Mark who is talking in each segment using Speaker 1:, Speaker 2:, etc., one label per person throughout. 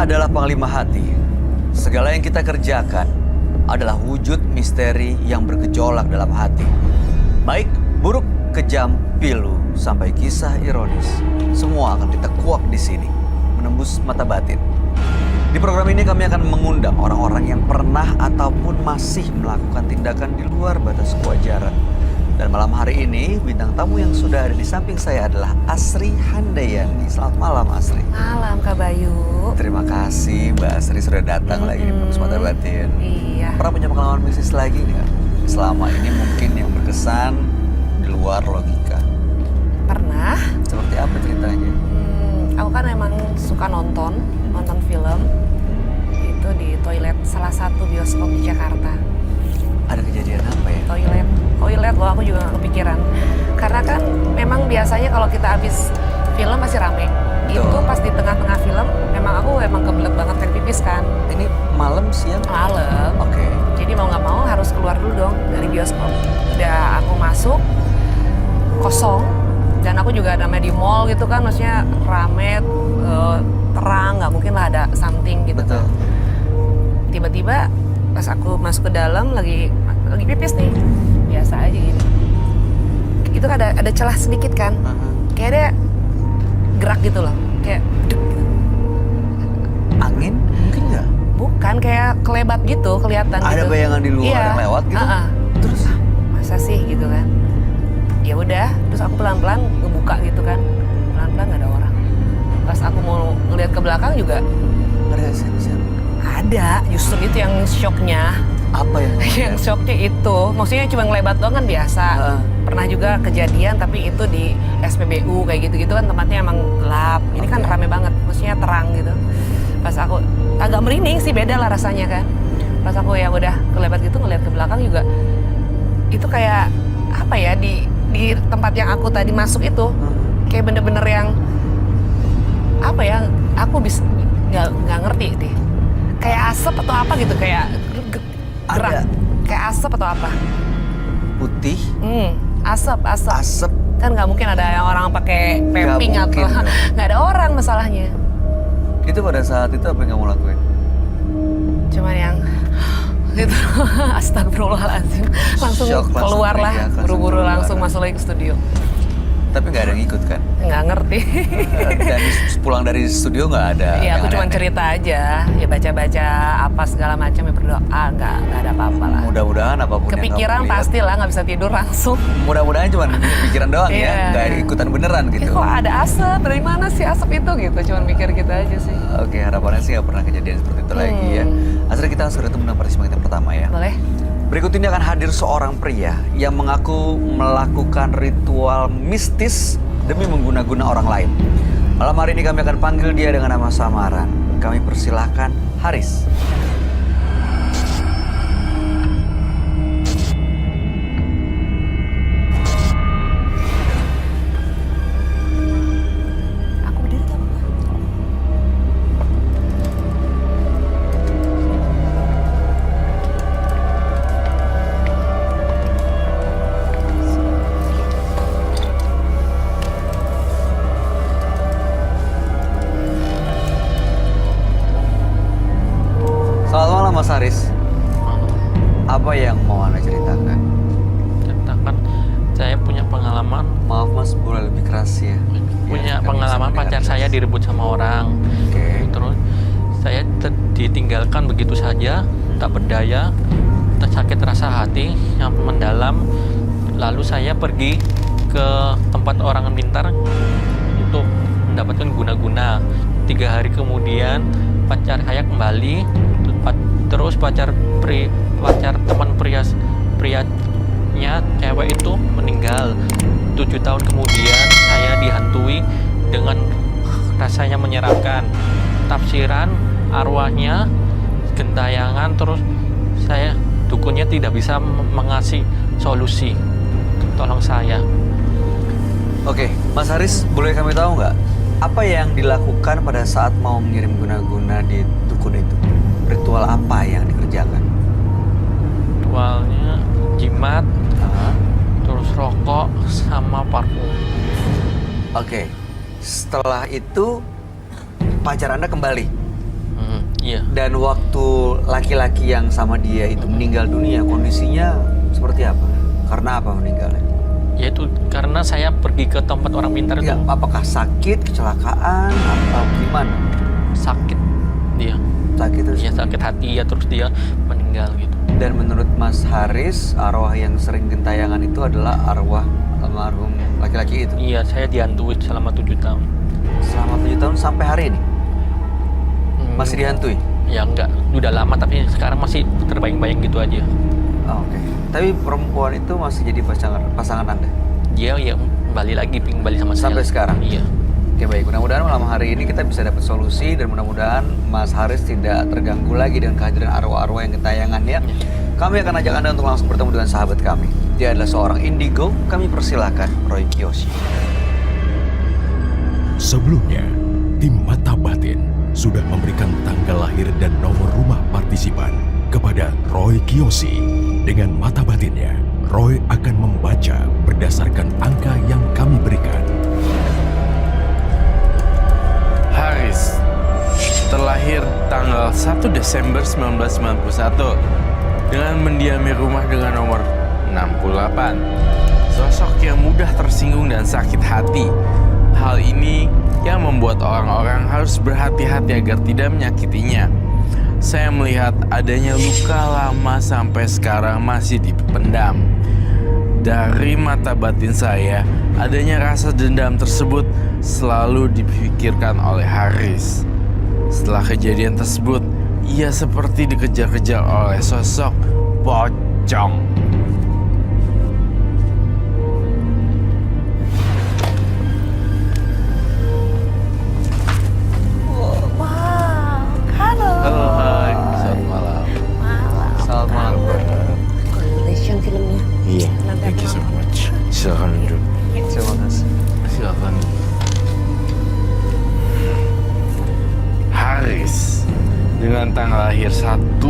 Speaker 1: adalah panglima hati. Segala yang kita kerjakan adalah wujud misteri yang bergejolak dalam hati. Baik, buruk, kejam, pilu, sampai kisah ironis. Semua akan kita kuak di sini, menembus mata batin. Di program ini kami akan mengundang orang-orang yang pernah ataupun masih melakukan tindakan di luar batas kewajaran. Dan malam hari ini, bintang tamu yang sudah ada di samping saya adalah Asri Handayani. Selamat malam, Asri.
Speaker 2: Malam, Kak Bayu.
Speaker 1: Terima kasih, Mbak Asri sudah datang lagi di Menembus Mata Batin.
Speaker 2: Iya.
Speaker 1: Pernah punya pengalaman bisnis lagi nggak? Selama ini mungkin yang berkesan di luar logika.
Speaker 2: Pernah.
Speaker 1: Seperti apa ceritanya?
Speaker 2: Aku kan emang suka nonton film. Itu di toilet salah satu bioskop di Jakarta.
Speaker 1: Ada kejadian apa ya?
Speaker 2: Toilet loh, aku juga gak kepikiran. Karena kan memang biasanya kalau kita habis film masih rame.
Speaker 1: Betul.
Speaker 2: Itu pas di tengah-tengah film, aku emang kebelet banget pengen pipis kan.
Speaker 1: Ini malam, siang?
Speaker 2: Malam.
Speaker 1: Oke.
Speaker 2: Jadi mau nggak mau harus keluar dulu dong dari bioskop. Udah aku masuk, kosong. Dan aku juga namanya di mall gitu kan, maksudnya rame, terang, nggak mungkin lah ada something gitu.
Speaker 1: Betul.
Speaker 2: Kan. Tiba-tiba pas aku masuk ke dalam lagi pipis nih, biasa aja gini. Itu ada celah sedikit kan, kayak ada gerak gitu loh, kayak duk gitu.
Speaker 1: Angin mungkin nggak?
Speaker 2: Bukan, kayak kelebat gitu kelihatan.
Speaker 1: Ada
Speaker 2: gitu.
Speaker 1: bayangan di luar
Speaker 2: Iya.
Speaker 1: yang lewat gitu?
Speaker 2: Terus masa sih gitu kan? Ya udah, terus aku pelan-pelan ngebuka gitu kan, pelan-pelan nggak ada orang. Pas aku mau ngeliat ke belakang juga
Speaker 1: Nggak ada siapa-siapa?
Speaker 2: ada. Justru itu yang shocknya.
Speaker 1: Apa yang?
Speaker 2: Yang shocknya itu, maksudnya cuma ngelebat doang kan biasa. Pernah juga kejadian, tapi itu di SPBU kayak gitu-gitu kan tempatnya emang gelap. Ini kan rame banget, maksudnya terang gitu. Pas aku agak merinding sih, beda lah rasanya kan. Pas aku ya udah kelebat gitu ngeliat ke belakang juga, itu kayak apa ya, di tempat yang aku tadi masuk itu kayak bener-bener yang apa ya, aku bisa nggak ngerti deh, kayak asap atau apa gitu, kayak gerak, kayak asap atau apa.
Speaker 1: Putih?
Speaker 2: Asap.
Speaker 1: Asap?
Speaker 2: Kan nggak mungkin ada yang orang pakai pemping atau nggak ada orang masalahnya.
Speaker 1: Itu pada saat itu apa yang kamu lakuin?
Speaker 2: Cuman yang gitu. Astagfirullahaladzim. Langsung
Speaker 1: Shock,
Speaker 2: keluar lah, buru-buru langsung
Speaker 1: keluar.
Speaker 2: masuk lagi ke studio.
Speaker 1: Tapi nggak ada yang ikut kan?
Speaker 2: Nggak ngerti.
Speaker 1: Dan pulang dari studio nggak ada?
Speaker 2: Iya, aku
Speaker 1: yang
Speaker 2: cuma
Speaker 1: aneh-aneh?
Speaker 2: cerita aja, ya baca-baca apa segala macam, ya berdoa, nggak ada apa-apa lah.
Speaker 1: Mudah-mudahan apapun
Speaker 2: Kepikiran
Speaker 1: yang kamu lihat,
Speaker 2: pasti lah, nggak bisa tidur langsung.
Speaker 1: mudah-mudahan cuma pikiran doang
Speaker 2: Iya.
Speaker 1: ya, nggak ikutan beneran gitu.
Speaker 2: Kok ada asap? Dari mana sih asap itu gitu? Cuman mikir gitu aja sih.
Speaker 1: Oke, harapannya sih nggak pernah kejadian seperti itu lagi ya. Asri, kita langsung ketemu dengan partisipan kita pertama ya.
Speaker 2: Boleh?
Speaker 1: Berikut ini akan hadir seorang pria yang mengaku melakukan ritual mistis demi mengguna-guna orang lain. Malam hari ini kami akan panggil dia dengan nama samaran. Kami persilahkan Haris.
Speaker 2: Aku berdiri nggak apa-apa.
Speaker 1: Selamat malam Mas Haris. Apa yang mau Anda ceritakan?
Speaker 3: Ceritakan, saya punya pengalaman,
Speaker 1: Maaf Mas, boleh lebih keras ya.
Speaker 3: punya
Speaker 1: Ya, kami
Speaker 3: pengalaman
Speaker 1: bisa
Speaker 3: pacar
Speaker 1: mendengar
Speaker 3: saya
Speaker 1: jelas.
Speaker 3: direbut sama orang.
Speaker 1: Oke.
Speaker 3: Terus saya ditinggalkan begitu saja, tak berdaya, sakit rasa hati yang mendalam. Lalu saya pergi ke tempat orang pintar untuk mendapatkan guna-guna. 3 hari kemudian pacar saya kembali, terus pacar teman prianya cewek itu meninggal. 7 tahun kemudian saya dihantui dengan rasanya menyeramkan. Tafsiran arwahnya gentayangan, terus saya dukunnya tidak bisa mengasih solusi. Tolong saya.
Speaker 1: Oke, Mas Haris, boleh kami tahu nggak apa yang dilakukan pada saat mau mengirim guna-guna di dukun itu? Ritual apa yang dikerjakan?
Speaker 3: Ritualnya jimat, terus rokok sama parfum.
Speaker 1: Oke, setelah itu pacar Anda kembali.
Speaker 3: Iya.
Speaker 1: Dan waktu laki-laki yang sama dia itu meninggal dunia, kondisinya seperti apa? Karena apa meninggalnya?
Speaker 3: Yaitu karena saya pergi ke tempat orang pintar itu
Speaker 1: Ya, apakah sakit, kecelakaan, atau gimana?
Speaker 3: sakit dia.
Speaker 1: Sakit terus.
Speaker 3: Ya sakit hati ya, terus dia meninggal gitu.
Speaker 1: Dan menurut Mas Haris, arwah yang sering gentayangan itu adalah arwah almarhum laki-laki itu.
Speaker 3: Iya, saya dihantui selama 7 tahun.
Speaker 1: Selama 7 tahun sampai hari ini masih dihantui?
Speaker 3: Ya enggak, udah lama tapi sekarang masih terbayang-bayang gitu aja.
Speaker 1: Oke. Tapi perempuan itu masih jadi pasangan Anda?
Speaker 3: Dia ya kembali lagi, pingin kembali sama saya.
Speaker 1: Sampai sekarang?
Speaker 3: Iya.
Speaker 1: Oke, baik. Mudah-mudahan malam hari ini kita bisa dapat solusi dan mudah-mudahan Mas Haris tidak terganggu lagi dengan kehadiran arwah-arwah yang gentayangan ya. Kami akan ajak Anda untuk langsung bertemu dengan sahabat kami. Dia adalah seorang indigo. Kami persilahkan Roy Kiyoshi.
Speaker 4: Sebelumnya, tim Mata Batin sudah memberikan tanggal lahir dan nomor rumah partisipan kepada Roy Kiyoshi. Dengan mata batinnya, Roy akan membaca berdasarkan angka yang kami berikan.
Speaker 5: Haris, terlahir tanggal 1 Desember 1991 dengan mendiami rumah dengan nomor 68. Sosok yang mudah tersinggung dan sakit hati. Hal ini yang membuat orang-orang harus berhati-hati agar tidak menyakitinya. Saya melihat adanya luka lama sampai sekarang masih dipendam. Dari mata batin saya, adanya rasa dendam tersebut selalu dipikirkan oleh Haris. Setelah kejadian tersebut, ia seperti dikejar-kejar oleh sosok pocong. Halo, hai. Selamat malam.
Speaker 1: Selamat malam.
Speaker 2: Congratulations filmnya.
Speaker 5: Iya,
Speaker 2: Nanti
Speaker 5: thank you so much. Silakan duduk.
Speaker 1: Terima kasih.
Speaker 5: Silakan. Haris dengan tanggal lahir 1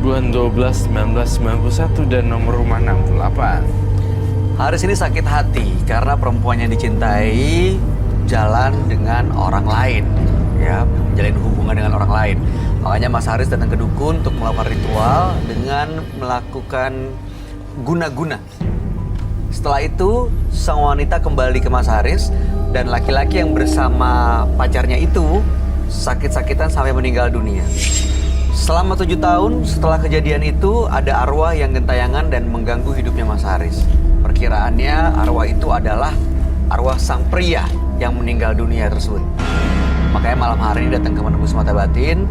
Speaker 5: bulan 12 1991 dan nomor rumah 68.
Speaker 1: Haris ini sakit hati karena perempuan yang dicintai jalan dengan orang lain, ya, menjalin hubungan dengan orang lain. Makanya Mas Haris datang ke dukun untuk melakukan ritual dengan melakukan guna-guna. Setelah itu, sang wanita kembali ke Mas Haris dan laki-laki yang bersama pacarnya itu sakit-sakitan sampai meninggal dunia. Selama 7 tahun setelah kejadian itu, ada arwah yang gentayangan dan mengganggu hidupnya Mas Haris. Perkiraannya arwah itu adalah arwah sang pria yang meninggal dunia tersebut. Makanya malam hari ini datang ke menembus mata batin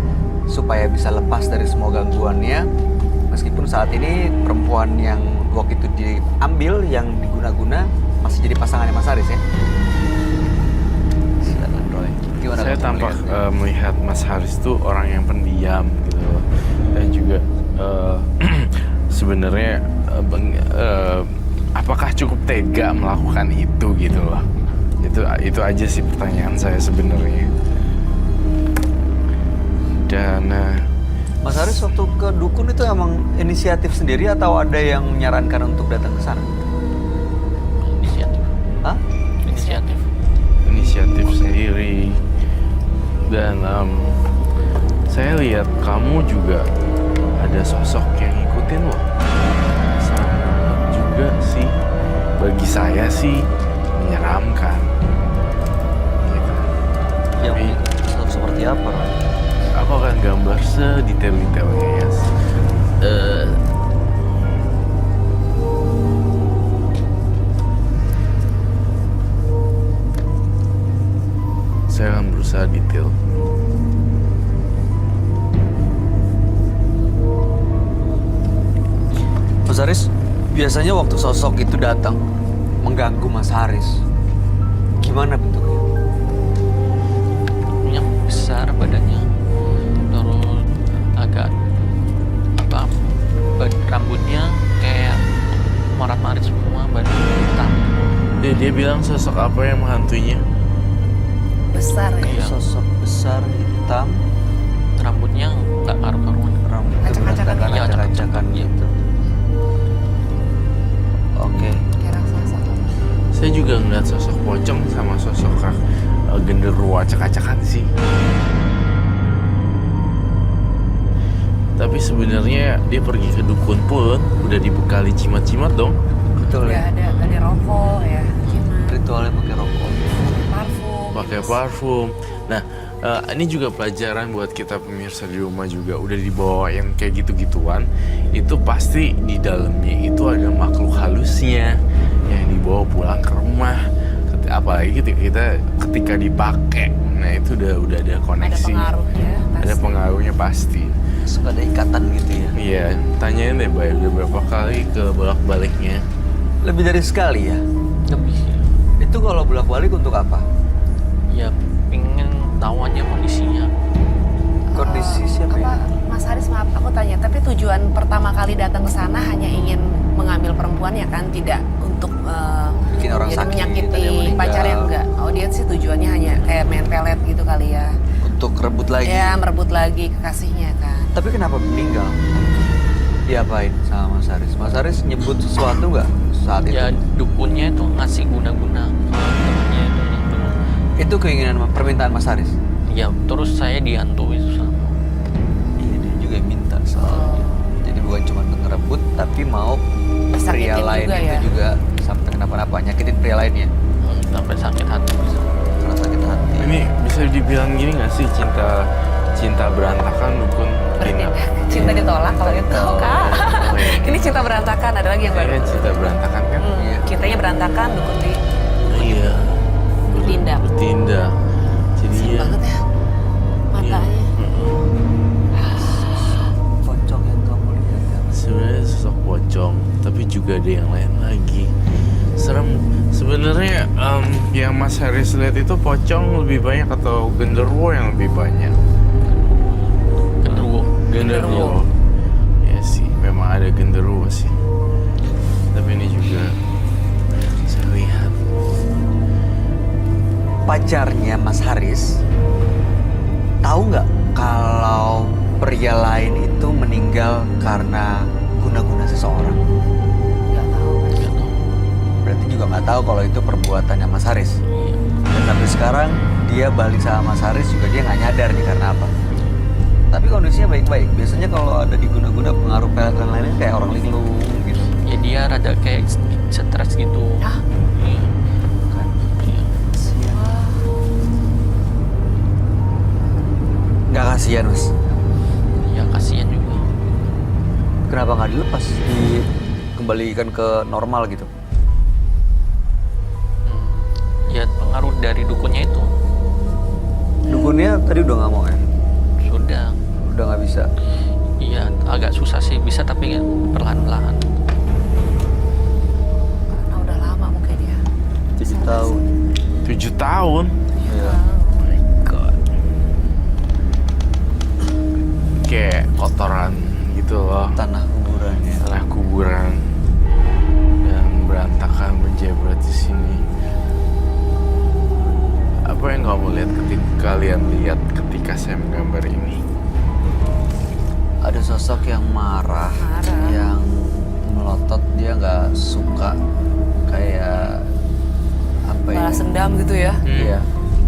Speaker 1: supaya bisa lepas dari semua gangguannya. Meskipun saat ini perempuan yang waktu itu diambil, yang diguna-guna, masih jadi pasangannya Mas Haris ya. Silakan Roy. Gimana
Speaker 5: Saya
Speaker 1: kamu
Speaker 5: tampak
Speaker 1: melihatnya?
Speaker 5: melihat Mas Haris itu orang yang pendiam gitu loh. Dan juga sebenarnya apakah cukup tega melakukan itu gitu loh. Itu aja sih pertanyaan saya sebenarnya. Dan
Speaker 1: Mas Haris waktu ke dukun itu emang inisiatif sendiri atau ada yang menyarankan untuk datang ke sana?
Speaker 3: Inisiatif.
Speaker 1: Hah?
Speaker 5: inisiatif sendiri. Dan saya lihat kamu juga ada sosok yang ngikutin loh. Sama juga sih. Bagi saya sih menyeramkan. Gitu.
Speaker 1: Yang
Speaker 5: Tapi
Speaker 1: seperti apa, Roy?
Speaker 5: aku akan gambar sedetail-detailnya ya. Saya akan berusaha detail.
Speaker 1: Mas Haris, biasanya waktu sosok itu datang mengganggu Mas Haris, gimana bentuknya?
Speaker 3: Yang besar badannya, terus agak rambutnya kayak marat-marit semua, badan hitam.
Speaker 5: Dia bilang sosok apa yang menghantuinya?
Speaker 2: Besar ya.
Speaker 3: Iya.
Speaker 1: Sosok besar, hitam,
Speaker 3: Rambutnya nggak karu-karuan.
Speaker 1: rambutnya
Speaker 2: Acak-acakan.
Speaker 1: berantakan,
Speaker 3: Iya,
Speaker 1: acak-acakan gitu. Oke.
Speaker 2: Kayak raksasa.
Speaker 5: Saya juga ngeliat sosok pocong sama sosok genderuwo acak-acakan sih. sebenarnya dia pergi ke dukun pun udah dibekali cimat-cimat dong.
Speaker 1: Betul
Speaker 2: Udah
Speaker 1: ya.
Speaker 2: ada rokok ya, cimat,
Speaker 1: Ritualnya pakai rokok.
Speaker 2: parfum.
Speaker 5: Pakai parfum. Nah, ini juga pelajaran buat kita pemirsa di rumah juga. Udah dibawain kayak gitu-gituan, itu pasti di dalamnya itu ada makhluk halusnya yang dibawa pulang ke rumah. Apalagi ketika dipakai, nah itu udah ada koneksi.
Speaker 2: Ada pengaruhnya.
Speaker 5: Ada
Speaker 2: pasti.
Speaker 5: pengaruhnya pasti.
Speaker 1: Suka ada ikatan gitu ya.
Speaker 5: Iya, tanyain deh Bay, udah berapa kali ke bolak-baliknya?
Speaker 1: Lebih dari sekali ya.
Speaker 3: Lebih.
Speaker 1: Itu kalau bolak-balik untuk apa?
Speaker 3: Ya pengen tahu aja kondisinya.
Speaker 1: Kondisi siapa
Speaker 2: Apa,
Speaker 1: ya?
Speaker 2: Mas Haris maaf aku tanya, tapi tujuan pertama kali datang ke sana hanya ingin mengambil perempuan ya kan, tidak untuk
Speaker 1: Bikin orang
Speaker 2: jadi
Speaker 1: sakit, ada yang
Speaker 2: menyakiti
Speaker 1: meninggal.
Speaker 2: pacarnya enggak. Oh dia sih tujuannya hanya kayak main pelet gitu kali ya.
Speaker 1: Untuk rebut lagi.
Speaker 2: Ya merebut lagi kekasihnya kan.
Speaker 1: Tapi kenapa meninggal? Diapain sama Mas Haris? Mas Haris nyebut sesuatu nggak saat itu?
Speaker 3: Ya dukunnya itu ngasih guna-guna ke temennya itu yang dulu.
Speaker 1: Itu keinginan permintaan Mas Haris?
Speaker 3: Ya terus saya dihantu itu sama.
Speaker 1: Iya, dia juga yang minta soalnya. Jadi bukan cuma ngerebut, tapi mau pria
Speaker 2: Sakitin
Speaker 1: lain
Speaker 2: juga
Speaker 1: itu
Speaker 2: ya.
Speaker 1: juga sampai kenapa-napa, nyakitin pria lainnya.
Speaker 3: Sampai sakit hati bisa.
Speaker 1: Karena sakit hati.
Speaker 5: Ini bisa dibilang gini nggak sih, cinta berantakan dukun pinap?
Speaker 2: Cinta ditolak kalau itu kak.
Speaker 5: Oh, iya.
Speaker 2: Ini cinta berantakan, ada lagi yang baru.
Speaker 5: Iya, cinta berantakan kan?
Speaker 1: Iya.
Speaker 2: Cintanya berantakan, dukun di
Speaker 5: Iya.
Speaker 2: Bertindak.
Speaker 5: Bertindak. Jadi
Speaker 2: Serem
Speaker 5: ya.
Speaker 2: banget ya matanya.
Speaker 1: Pocong yang kamu lihat ya.
Speaker 5: Sebenarnya sosok pocong, tapi juga ada yang lain lagi. Serem. Sebenarnya yang Mas Haris lihat itu pocong lebih banyak atau genderuwo yang lebih banyak?
Speaker 3: Genderuwo.
Speaker 5: Genderuwo. Ya sih, memang ada genderuwo sih. Tapi ini juga saya lihat.
Speaker 1: Pacarnya Mas Haris tahu nggak kalau pria lain itu meninggal karena guna-guna seseorang?
Speaker 2: Nggak tahu.
Speaker 3: Nggak tahu.
Speaker 1: Berarti juga nggak tahu kalau itu perbuatannya Mas Haris. Dan sampai sekarang dia balik sama Mas Haris juga dia nggak nyadar nih karena apa. Tapi kondisinya baik-baik. Biasanya kalau ada diguna-guna pengaruh pelet dan lainnya kayak orang linglung gitu.
Speaker 3: Ya dia rada kayak stres gitu.
Speaker 2: Hah?
Speaker 3: Iya.
Speaker 1: Kan?
Speaker 3: Iya.
Speaker 1: Nggak kasihan Mas.
Speaker 3: Ya kasihan juga.
Speaker 1: Kenapa nggak dilepas? Dikembalikan ke normal gitu.
Speaker 3: Ya pengaruh dari dukunnya itu.
Speaker 1: Dukunnya tadi udah nggak mau ya?
Speaker 3: Sudah.
Speaker 1: Udah nggak bisa.
Speaker 3: Iya agak susah sih bisa tapi perlahan-lahan.
Speaker 2: Karena udah lama mungkin ya.
Speaker 1: 7 tahun.
Speaker 5: 7 tahun.
Speaker 1: Iya.
Speaker 5: Oh my god. Kayak kotoran gitu loh.
Speaker 1: Tanah kuburannya.
Speaker 5: Tanah kuburan yang berantakan menjebret di sini. Apa yang kamu lihat ketika kalian lihat ketika saya menggambar ini?
Speaker 1: Ada sosok yang marah,
Speaker 2: Marah.
Speaker 1: yang melotot, dia nggak suka kayak apa ya?
Speaker 2: Balas dendam gitu ya.
Speaker 1: Iya.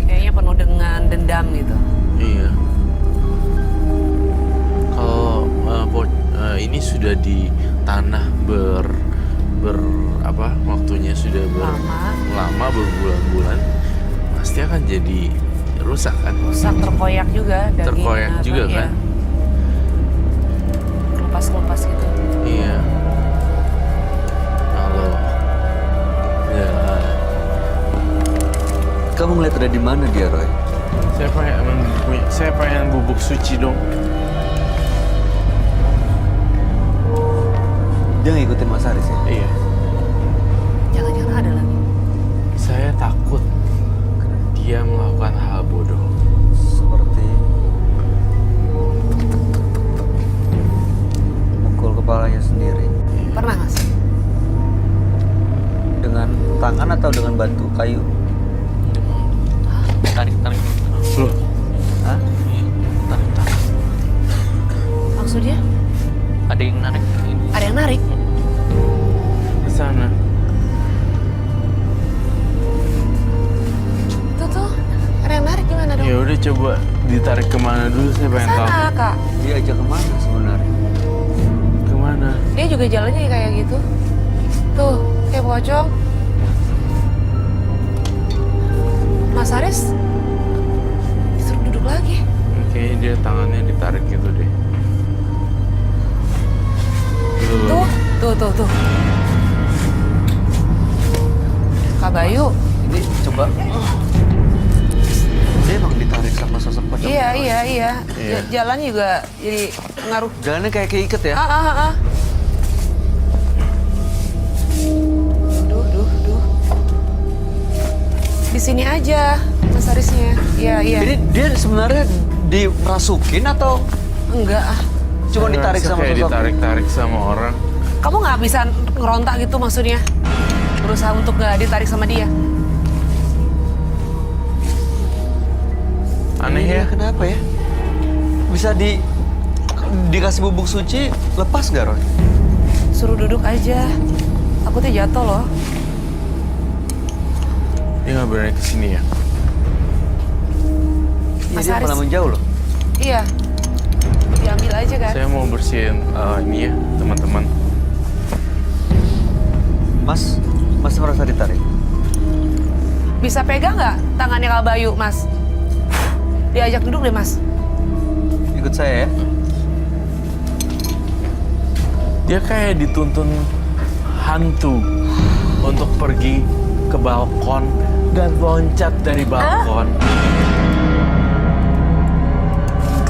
Speaker 2: Kayaknya penuh dengan dendam gitu.
Speaker 5: Iya. Kalau ini sudah di tanah waktunya sudah lama berbulan-bulan, pasti akan jadi rusak kan?
Speaker 2: Rusak, terkoyak juga dagingnya.
Speaker 5: Terkoyak juga
Speaker 2: iya.
Speaker 5: kan?
Speaker 2: Kelupas-kelupas gitu.
Speaker 5: Iya. Halo. Ya.
Speaker 1: Kamu ngeliat ada di mana dia, Roy?
Speaker 5: Saya pengen bubuk suci dong.
Speaker 1: Dia ngikutin Mas Haris ya?
Speaker 5: Iya.
Speaker 2: Jangan-jangan ada lagi.
Speaker 5: Saya takut dia melakukan hal bodoh.
Speaker 1: Seperti mukul kepalanya sendiri.
Speaker 2: Pernah Mas?
Speaker 1: Dengan tangan atau dengan batu kayu?
Speaker 3: Tarik-tarik.
Speaker 5: Loh,
Speaker 1: Hah?
Speaker 3: Iya, tarik-tarik.
Speaker 2: Maksudnya?
Speaker 3: Ada yang narik.
Speaker 2: Ada yang narik?
Speaker 5: ke sana.
Speaker 2: Tuh, ada yang narik gimana dong?
Speaker 5: Ya udah coba ditarik kemana dulu, saya pengen tahu.
Speaker 2: Sana kak.
Speaker 1: Dia ajak kemana sebenarnya?
Speaker 2: juga jalannya kayak gitu. Tuh, kayak pocong. Mas Haris disuruh duduk lagi.
Speaker 5: Kayaknya dia tangannya ditarik gitu deh.
Speaker 2: Tuh. Kak Bayu.
Speaker 1: Ini coba. Dia emang ditarik sama sosok pocong.
Speaker 2: Iya.
Speaker 5: Iya.
Speaker 2: Jalan juga jadi ngaruh.
Speaker 1: Jalannya kayak keiket ya?
Speaker 2: Duh. Di sini aja Mas Harisnya. Iya.
Speaker 1: Ini dia sebenarnya dimerasukin atau
Speaker 2: Enggak ah.
Speaker 1: cuma
Speaker 5: Saya
Speaker 1: ditarik
Speaker 5: ngerasa
Speaker 1: sama
Speaker 5: kayak
Speaker 1: sosok?
Speaker 5: ditarik-tarik sama orang.
Speaker 2: Kamu nggak bisa ngerontak gitu maksudnya? Berusaha untuk nggak ditarik sama dia?
Speaker 5: Aneh ya.
Speaker 1: Iya, kenapa ya? Bisa dikasih bubuk suci, lepas nggak, Roy?
Speaker 2: Suruh duduk aja. Takutnya jatuh loh.
Speaker 5: Dia nggak berani kesini ya.
Speaker 2: Mas
Speaker 1: Dia
Speaker 2: Haris.
Speaker 1: malah menjauh loh.
Speaker 2: Iya. Diambil aja kan?
Speaker 5: Saya mau bersihin ini ya, teman-teman.
Speaker 1: Mas, masih merasa ditarik?
Speaker 2: Bisa pegang nggak tangannya Kak Bayu, Mas? Diajak duduk deh, Mas.
Speaker 1: Ikut saya ya.
Speaker 5: Dia kayak dituntun hantu untuk pergi ke balkon dan loncat dari balkon.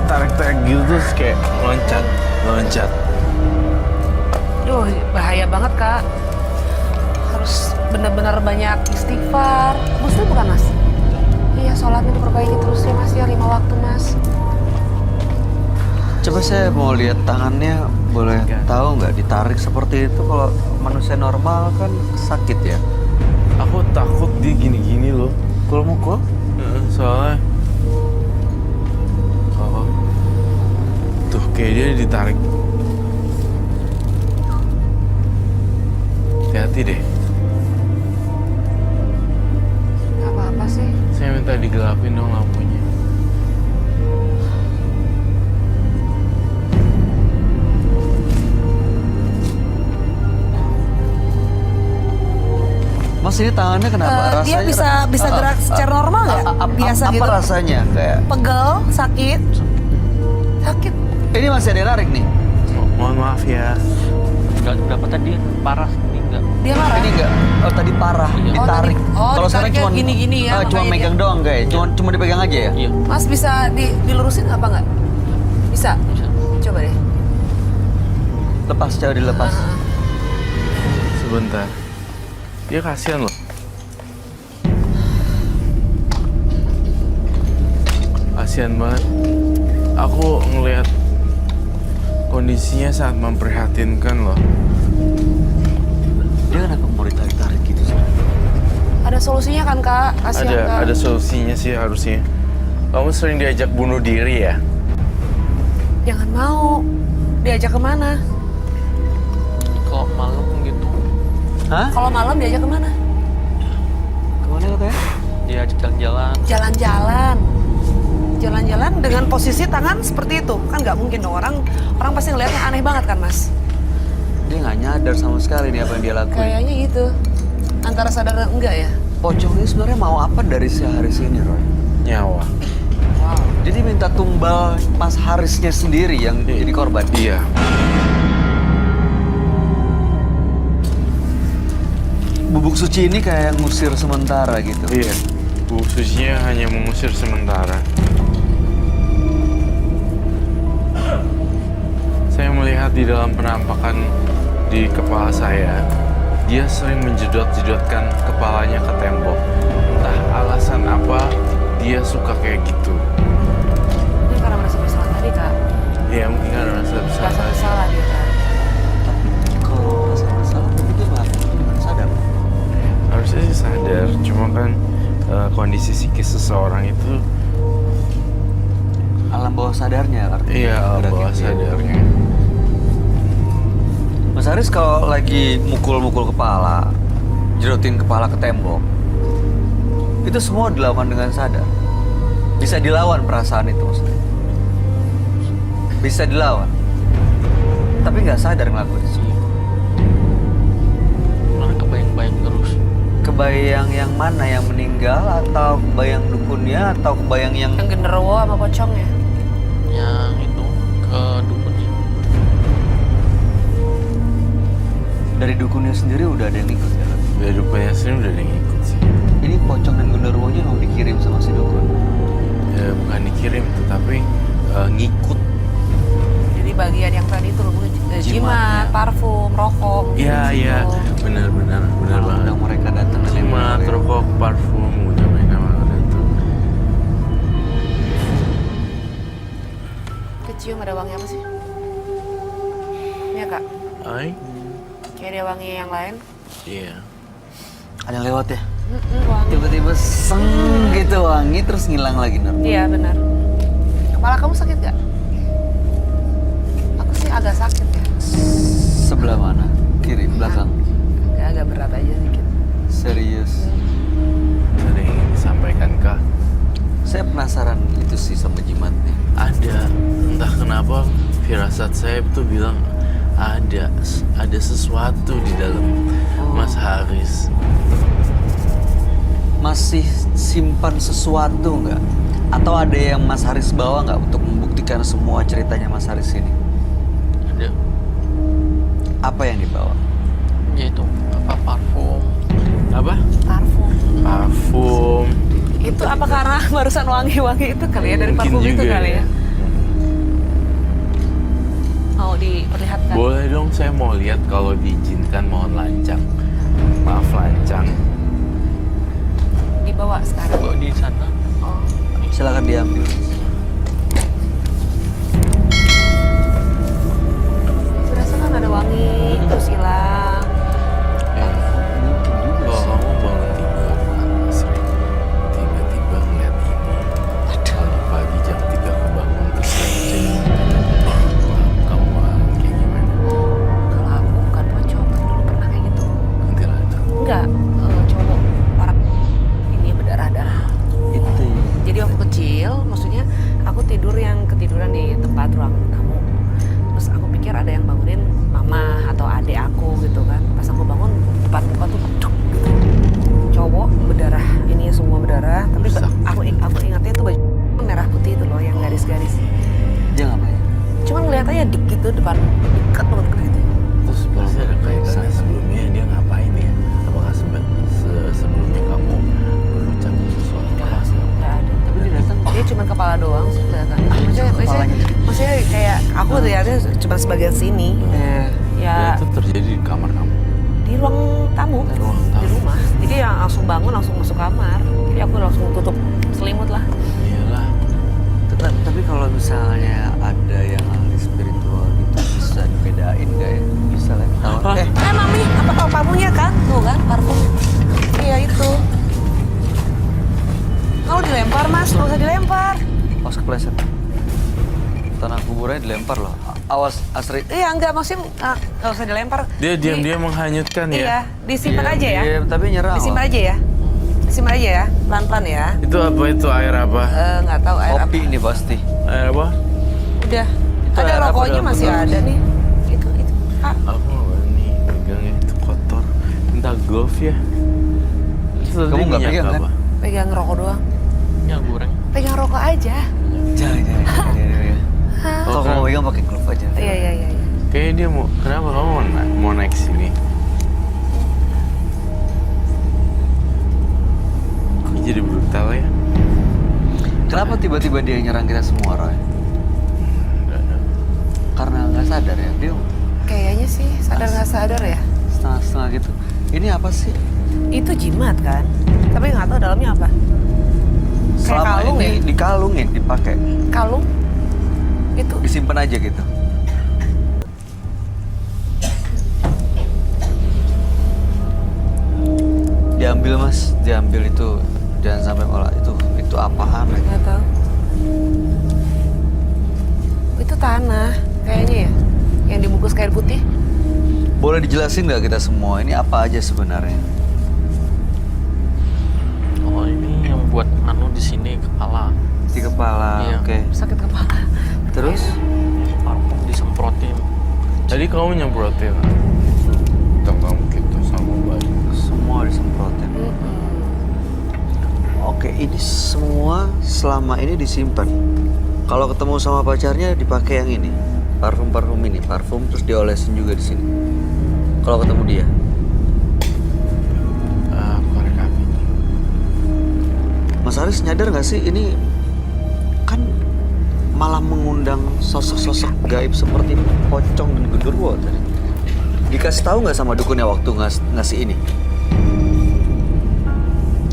Speaker 5: Tarik-tarik gitu terus kayak loncat.
Speaker 2: Duh, bahaya banget, Kak. Harus benar-benar banyak istighfar. Muslim bukan, Mas? Iya, sholatnya diperbaiki terus ya, Mas. Ya, 5 waktu, Mas.
Speaker 1: Coba saya mau lihat tangannya, boleh tahu nggak ditarik seperti itu? Kalau manusia normal kan sakit ya.
Speaker 5: Aku takut dia gini-gini loh.
Speaker 1: Mukul-mukul?
Speaker 5: Soalnya tuh kayak dia ditarik. Hati-hati deh.
Speaker 2: Gak apa-apa sih.
Speaker 5: Saya minta digelapin dong lampunya.
Speaker 1: Mas, ini tangannya kenapa?
Speaker 2: Dia bisa gerak secara normal nggak? Biasa
Speaker 1: apa
Speaker 2: gitu?
Speaker 1: Apa rasanya? Kayak
Speaker 2: Pegel, sakit.
Speaker 1: ini masih ada yang narik nih.
Speaker 5: Mohon maaf ya.
Speaker 3: Enggak berapa tadi parah ini enggak.
Speaker 2: Dia marah.
Speaker 1: Ini enggak, tadi parah,
Speaker 3: Iya.
Speaker 1: ditarik. Kalau sekarang
Speaker 2: ditariknya
Speaker 1: cuma
Speaker 2: gini-gini ya.
Speaker 1: cuma
Speaker 2: makanya
Speaker 1: megang
Speaker 2: dia-
Speaker 1: doang kayak, cuma dipegang aja ya.
Speaker 3: Iya.
Speaker 2: Mas bisa dilurusin apa nggak? Bisa.
Speaker 3: Bisa.
Speaker 2: Coba deh.
Speaker 1: Lepas, coba dilepas.
Speaker 5: Sebentar. Dia kasihan loh. Kasihan banget. Aku ngelihat kondisinya sangat memprihatinkan loh.
Speaker 1: Dia kenapa mau ditarik-tarik gitu sih?
Speaker 2: Ada solusinya kan, Kak? Kasihan, Kak.
Speaker 5: Ada solusinya sih harusnya. Kamu sering diajak bunuh diri ya?
Speaker 2: Jangan mau. Diajak kemana?
Speaker 3: Kalau malam gitu
Speaker 1: Hah?
Speaker 2: Kalau malam diajak kemana?
Speaker 1: Kemana katanya?
Speaker 3: diajak jalan-jalan.
Speaker 2: Jalan-jalan. Jalan-jalan dengan posisi tangan seperti itu. Kan nggak mungkin dong. Orang pasti ngeliatnya aneh banget kan, Mas?
Speaker 1: Dia nggak nyadar sama sekali nih apa yang dia lakuin.
Speaker 2: Kayaknya gitu. Antara sadar dan enggak ya?
Speaker 1: Pocong ini sebenarnya mau apa dari si Haris ini, Roy?
Speaker 5: Nyawa.
Speaker 2: Wow.
Speaker 1: Jadi minta tumbal Mas Harisnya sendiri yang jadi korban.
Speaker 5: Iya.
Speaker 1: Bubuk suci ini kayak ngusir sementara gitu.
Speaker 5: Iya. Bu sucinya hanya mengusir sementara. Saya melihat di dalam penampakan di kepala saya, dia sering menjedot-jedotkan kepalanya ke tembok. Entah alasan apa, dia suka kayak gitu.
Speaker 2: Mungkin karena merasa bersalah tadi, Kak.
Speaker 5: Ya mungkin karena rasa
Speaker 2: Merasa
Speaker 5: bersalah.
Speaker 2: bersalah dia, Kak.
Speaker 1: Kalau merasa bersalah, mungkin dia gimana sadar?
Speaker 5: Harusnya sih sadar, cuma kan kondisi psikis seseorang itu
Speaker 1: Alam bawah sadarnya artinya.
Speaker 5: iya
Speaker 1: gerak
Speaker 5: bawah
Speaker 1: gitu ya.
Speaker 5: sadarnya.
Speaker 1: Mas Haris kalau lagi mukul-mukul kepala, jerotin kepala ke tembok, itu semua dilakukan dengan sadar. Bisa dilawan perasaan itu maksudnya. Bisa dilawan. Tapi nggak sadar ngelakuin itu. kebayang yang mana, yang meninggal atau kebayang dukunnya atau kebayang yang
Speaker 2: Yang genderuwo sama pocongnya.
Speaker 3: Yang itu ke dukunnya.
Speaker 1: dari dukunnya sendiri udah ada yang ikut ya?
Speaker 5: Dari rupanya sini udah ada yang ikut sih.
Speaker 1: Ini pocong dan genderuwonya mau dikirim sama si dukun.
Speaker 5: Ya, bukan dikirim, tetapi ngikut.
Speaker 2: Jadi bagian yang tadi itu loh,
Speaker 1: Jimatnya.
Speaker 2: jimat, parfum, rokok.
Speaker 5: Iya,
Speaker 2: gitu.
Speaker 5: iya, benar banget.
Speaker 1: Udah mereka datang dan
Speaker 5: Jimat,
Speaker 1: yang
Speaker 5: rokok, parfum, udah mereka datang.
Speaker 2: Kecium ada wangi apa sih? Iya kak,
Speaker 5: Ay,
Speaker 2: kayak ada wangi yang lain.
Speaker 5: iya.
Speaker 1: ada yang lewat ya.
Speaker 2: Wangi.
Speaker 1: Tiba-tiba seng gitu wangi terus ngilang lagi Nur.
Speaker 2: Iya benar. Kepala kamu sakit gak? Aku sih agak sakit ya.
Speaker 1: Sebelah mana? Kiri, belakang.
Speaker 2: Agak berat aja dikit.
Speaker 1: Serius.
Speaker 5: Ada yang ingin disampaikan kah?
Speaker 1: Saya penasaran itu sih sama jimatnya.
Speaker 5: Ada, entah kenapa firasat saya tuh bilang ada sesuatu di dalam Mas Haris.
Speaker 1: Masih simpan sesuatu nggak? Atau ada yang Mas Haris bawa nggak untuk membuktikan semua ceritanya Mas Haris ini?
Speaker 3: Ada.
Speaker 1: Apa yang dibawa?
Speaker 3: Yaitu apa, parfum.
Speaker 5: Apa?
Speaker 2: Parfum.
Speaker 5: Parfum.
Speaker 2: Itu apa karena barusan wangi-wangi itu kali ya dari
Speaker 5: Mungkin
Speaker 2: parfum itu
Speaker 5: juga
Speaker 2: kali ya? Mau diperlihatkan?
Speaker 5: Boleh dong, saya mau lihat kalau diizinkan, mohon lancang. Maaf lancang.
Speaker 2: Dibawa sekarang.
Speaker 3: Kok di sana?
Speaker 2: Oh.
Speaker 1: Silakan diambil.
Speaker 2: Berasa kan ada wangi terus hilang.
Speaker 5: Kalau kamu bangun tidur, sering tiba-tiba ngeliat ini. Pagi-pagi jam 3 kebangun terus ceng. Kamu kayak gimana?
Speaker 2: Kalau aku bukan pocong, dulu pernah kayak gitu.
Speaker 5: Kuntilanak.
Speaker 2: Enggak, cowok orang ini berdarah-darah.
Speaker 1: Itu.
Speaker 2: Jadi waktu kecil, maksudnya aku tidur yang ketiduran di tempat ruang tamu. Terus aku pikir ada yang bangunin mama atau adik aku gitu kan. Pas aku bangun, depan muka tuh peduk gitu. Cowok berdarah, ini semua berdarah. Tapi
Speaker 5: Rusak.
Speaker 2: aku ingatnya itu baju merah putih itu loh yang garis-garis.
Speaker 1: Dia ngapain?
Speaker 2: Cuman ngeliat aja dik gitu depan, dekat banget ke itu.
Speaker 5: Terus pasti ada kaitannya sebelumnya dia ngapain ya? Apakah sebelumnya kamu berucap sesuatu?
Speaker 2: Nggak ada.
Speaker 1: Tapi dia datang.
Speaker 2: Dia cuma kepala doang sih kelihatannya.
Speaker 1: Kepalanya.
Speaker 2: Maksudnya kayak aku lihatnya cuma sebagian sini.
Speaker 5: Dan
Speaker 2: Ya
Speaker 5: itu terjadi di kamar kamu.
Speaker 2: di ruang tamu,
Speaker 5: Ruang tamu.
Speaker 2: di rumah. Jadi yang langsung bangun langsung masuk kamar. Jadi aku langsung tutup selimut lah.
Speaker 5: Iyalah.
Speaker 1: Tapi kalau misalnya ada yang ahli spiritual gitu bisa dibedain nggak ya? Bisa lah. Tahu?
Speaker 2: Mami, apa kau parfumnya kan? Tuh kan parfum. Iya itu. Kalau dilempar mas, nggak usah dilempar.
Speaker 1: Pas kepleset. Tanah kuburannya dilempar loh. Awas Asri.
Speaker 2: Iya enggak, maksudnya nggak usah dilempar.
Speaker 5: Dia diam-diam menghanyutkan ya.
Speaker 2: Iya, disimpan aja ya.
Speaker 1: Iya, tapi nyerang.
Speaker 2: Disimpan
Speaker 1: loh.
Speaker 2: aja ya. Disimpan aja ya, pelan-pelan ya.
Speaker 5: Itu apa itu air apa?
Speaker 2: Nggak tahu air
Speaker 1: Kopi
Speaker 2: apa.
Speaker 1: ini pasti.
Speaker 5: Air apa?
Speaker 2: Udah.
Speaker 1: Itu
Speaker 2: Ada
Speaker 1: air apa
Speaker 2: rokoknya
Speaker 1: dalam
Speaker 2: masih
Speaker 1: botol?
Speaker 2: ada nih. Itu. Ah,
Speaker 5: Aku nggak berani pegangnya, itu kotor. Minta glove ya. Itu tadi
Speaker 1: Kamu nggak
Speaker 5: minyak
Speaker 1: pegang, kan?
Speaker 5: apa?
Speaker 2: pegang rokok doang.
Speaker 3: Yang goreng.
Speaker 2: Pegang rokok aja.
Speaker 1: Jangan. Kalau kamu pegang pakai glove aja.
Speaker 2: Iya.
Speaker 5: Kayaknya dia mau, kenapa kamu mau naik sini? Kok jadi brutal ya?
Speaker 1: Kenapa tiba-tiba dia nyerang kita semua, Roy?
Speaker 5: Nggak ada.
Speaker 1: Karena nggak sadar ya, dia
Speaker 2: Kayaknya sih sadar nggak sadar ya.
Speaker 1: setengah-setengah gitu. Ini apa sih?
Speaker 2: Itu jimat kan. Tapi nggak tahu dalamnya apa. Kayak
Speaker 1: Selama
Speaker 2: kalung
Speaker 1: ini
Speaker 2: ya?
Speaker 1: dikalungin, dipakai,
Speaker 2: Kalung. Itu.
Speaker 1: disimpan aja gitu. Diambil mas, diambil itu, jangan sampai malah itu apaan lagi?
Speaker 2: Nggak tahu. Itu tanah kayaknya ya. Yang dibungkus kain putih.
Speaker 1: Boleh dijelasin nggak kita semua ini apa aja sebenarnya?
Speaker 3: Oh, ini yang buat anu di sini kepala.
Speaker 1: Di kepala,
Speaker 3: Iya.
Speaker 1: oke.
Speaker 2: Sakit kepala.
Speaker 1: Terus
Speaker 3: Parfum disemprotin.
Speaker 5: Tadi kamu nyemprotin tentang kita sama bayi.
Speaker 1: semua disemprotin. Oke, ini semua selama ini disimpan. Kalau ketemu sama pacarnya dipakai yang ini, parfum ini, parfum terus diolesin juga di sini. Kalau ketemu dia,
Speaker 5: korek api.
Speaker 1: Mas Haris nyadar nggak sih ini kan malah mengundang sosok-sosok gaib seperti pocong dan genderuwo tadi. Dikasih tahu nggak sama dukunnya waktu ngasih ini?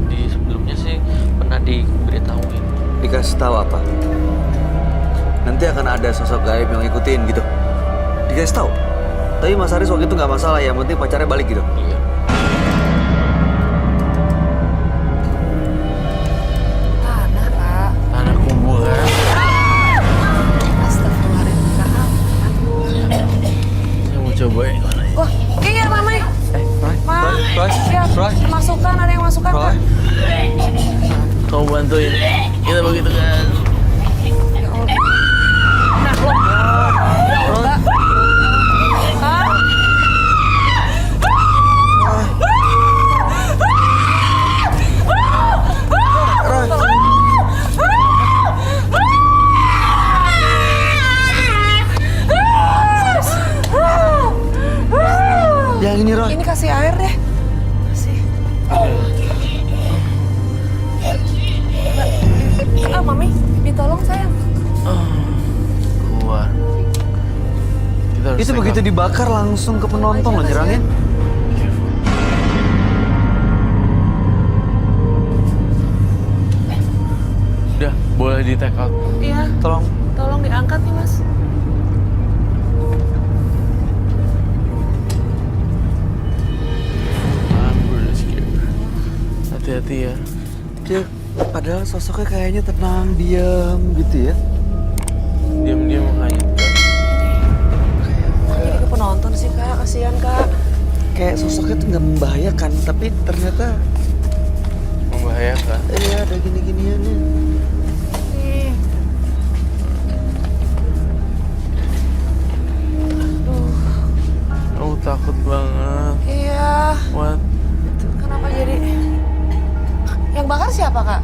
Speaker 3: Di sebelumnya sih pernah diberitahuin.
Speaker 1: Dikasih tahu apa? Nanti akan ada sosok gaib yang ngikutin gitu. Dikasih tahu. Tapi Mas Haris waktu itu nggak masalah, yang penting pacarnya balik gitu.
Speaker 3: Iya.
Speaker 2: Tanah, Kak.
Speaker 5: Tanah kuburan.
Speaker 2: Astagfirullahaladzim, Kak.
Speaker 5: Saya mau cobain mana ya?
Speaker 2: Wah, iya, Mami. Ma, ya, masukan, ada yang masukan, Kak.
Speaker 5: Kamu bantuin. Kita begitu kan.
Speaker 2: Ya Allah. Nah, lo. Ya Allah. Kak.
Speaker 1: Yang ini Roy.
Speaker 2: Ini kasih air deh. Kasih. Mami, ditolong sayang.
Speaker 5: Keluar. Kita harus
Speaker 1: Itu
Speaker 5: take
Speaker 1: begitu
Speaker 5: out.
Speaker 1: dibakar langsung ke penonton loh nyerangnya.
Speaker 5: Udah, boleh di take out.
Speaker 2: Iya, tolong diangkat nih, Mas.
Speaker 5: I'm really scared. Hati-hati ya.
Speaker 1: Dia padahal sosoknya kayaknya tenang, diam gitu ya.
Speaker 5: Diam-diam menghanyutkan.
Speaker 2: Jadi ke penonton sih, Kak. Kasihan, Kak.
Speaker 1: Kayak sosoknya tuh nggak membahayakan, tapi ternyata
Speaker 5: Membahayakan.
Speaker 1: ada gini-giniannya.
Speaker 2: Nih.
Speaker 5: Aku takut banget.
Speaker 2: Iya.
Speaker 5: What?
Speaker 2: Kenapa jadi... Yang bakar siapa, Kak?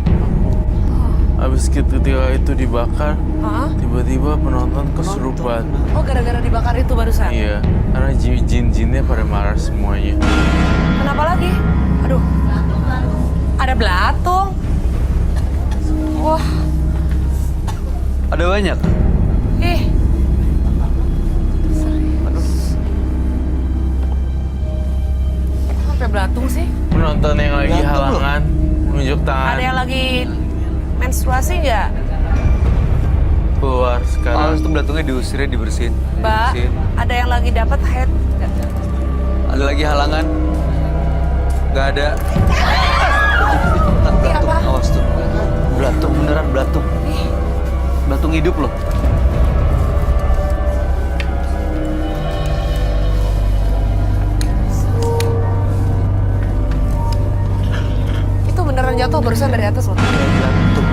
Speaker 5: Abis ketika itu dibakar,
Speaker 2: Hah?
Speaker 5: tiba-tiba penonton kesurupan.
Speaker 2: Oh, gara-gara dibakar itu barusan?
Speaker 5: Iya, karena jin-jinnya pada marah semuanya.
Speaker 2: Kenapa lagi? Aduh. Ada belatung. Wah.
Speaker 1: Ada banyak.
Speaker 2: Ih. Sampai belatung sih.
Speaker 5: Penonton yang lagi
Speaker 1: Berantem loh.
Speaker 5: halangan, menunjuk tangan,
Speaker 2: Ada yang lagi menstruasi nggak?
Speaker 5: keluar sekarang.
Speaker 1: Itu belatungnya diusirin, dibersihin.
Speaker 2: Mbak,
Speaker 1: Dibersihin.
Speaker 2: ada yang lagi dapat head nggak?
Speaker 1: Ada lagi halangan? Nggak ada.
Speaker 2: Ini apa?
Speaker 1: Awas tuh. Belatung beneran belatung.
Speaker 2: Ih,
Speaker 1: Belatung hidup loh.
Speaker 2: itu beneran jatuh barusan dari atas loh.
Speaker 1: Belatung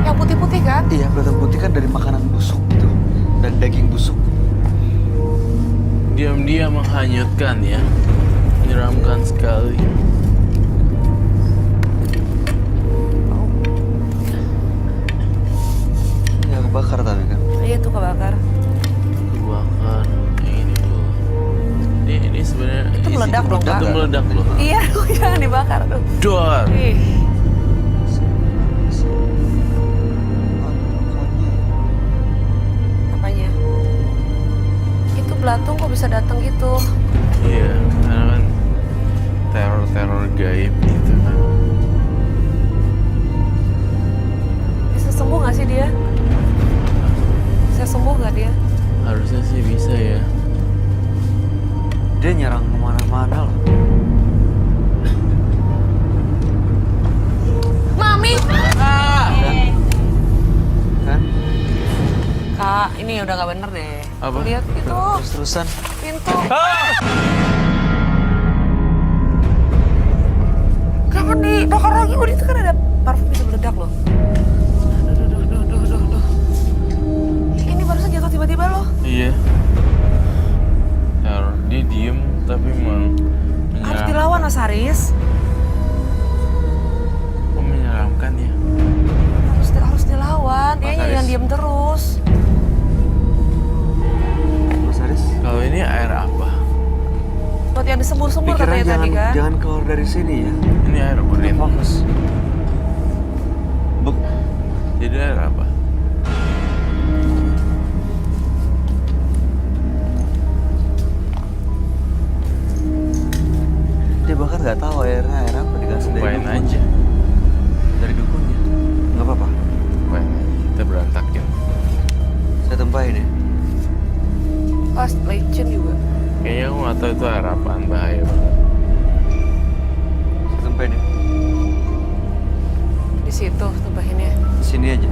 Speaker 2: Yang putih-putih kan?
Speaker 1: iya, belatung putih kan dari makanan busuk itu dan daging busuk.
Speaker 5: Diam-diam menghanyutkan ya, menyeramkan sekali.
Speaker 1: Ya kebakar tapi kan.
Speaker 2: Iya tuh kebakar.
Speaker 5: Kebakar yang ini dulu. Ini sebenarnya
Speaker 2: Itu meledak dong, Kak.
Speaker 5: Itu meledak loh.
Speaker 2: Iya, jangan dibakar tuh.
Speaker 5: Dor.
Speaker 2: Ih, apanya? Itu belatung kok bisa datang gitu?
Speaker 5: Iya, karena kan teror-teror gaib gitu kan.
Speaker 2: Bisa sembuh nggak sih dia? Bisa sembuh nggak dia?
Speaker 5: Harusnya sih bisa ya.
Speaker 1: Dia nyerang kemana-mana loh.
Speaker 2: Mami!
Speaker 1: Kan?
Speaker 2: Kak, ini udah nggak bener deh.
Speaker 5: Apa?
Speaker 2: Lihat itu
Speaker 1: Terus-terusan.
Speaker 2: pintu. Jangan dibakar lagi, udah itu kan ada parfum bisa meledak loh. Duh. Ini barusan jatuh tiba-tiba loh.
Speaker 5: Iya. Teror. Dia diem tapi
Speaker 2: Harus dilawan Mas Haris.
Speaker 5: Kok menyeramkan melakukan ya?
Speaker 2: Harus dilawan.
Speaker 5: Mas
Speaker 2: Dia
Speaker 5: Haris.
Speaker 2: yang diem terus.
Speaker 1: Mas Haris,
Speaker 5: Kalau ini air apa?
Speaker 2: Buat yang disembur-sembur
Speaker 1: pikiran
Speaker 2: katanya tadi kan.
Speaker 1: jangan keluar dari sini ya.
Speaker 5: Ini air urin.
Speaker 1: Fokus.
Speaker 5: Jadi air apa?
Speaker 1: Dia bahkan nggak tahu airnya air apa dikasih dari
Speaker 5: Lupain
Speaker 1: dukun.
Speaker 5: aja.
Speaker 1: Dari dukunnya. Nggak apa-apa.
Speaker 5: Lupain aja. Kita berantakin.
Speaker 1: Saya tempahin ya.
Speaker 2: Pas licin juga.
Speaker 5: Kayaknya aku nggak tahu itu air apaan, bahaya banget.
Speaker 1: Saya tempahin ya.
Speaker 2: Di situ tumpahinnya.
Speaker 1: Sini aja.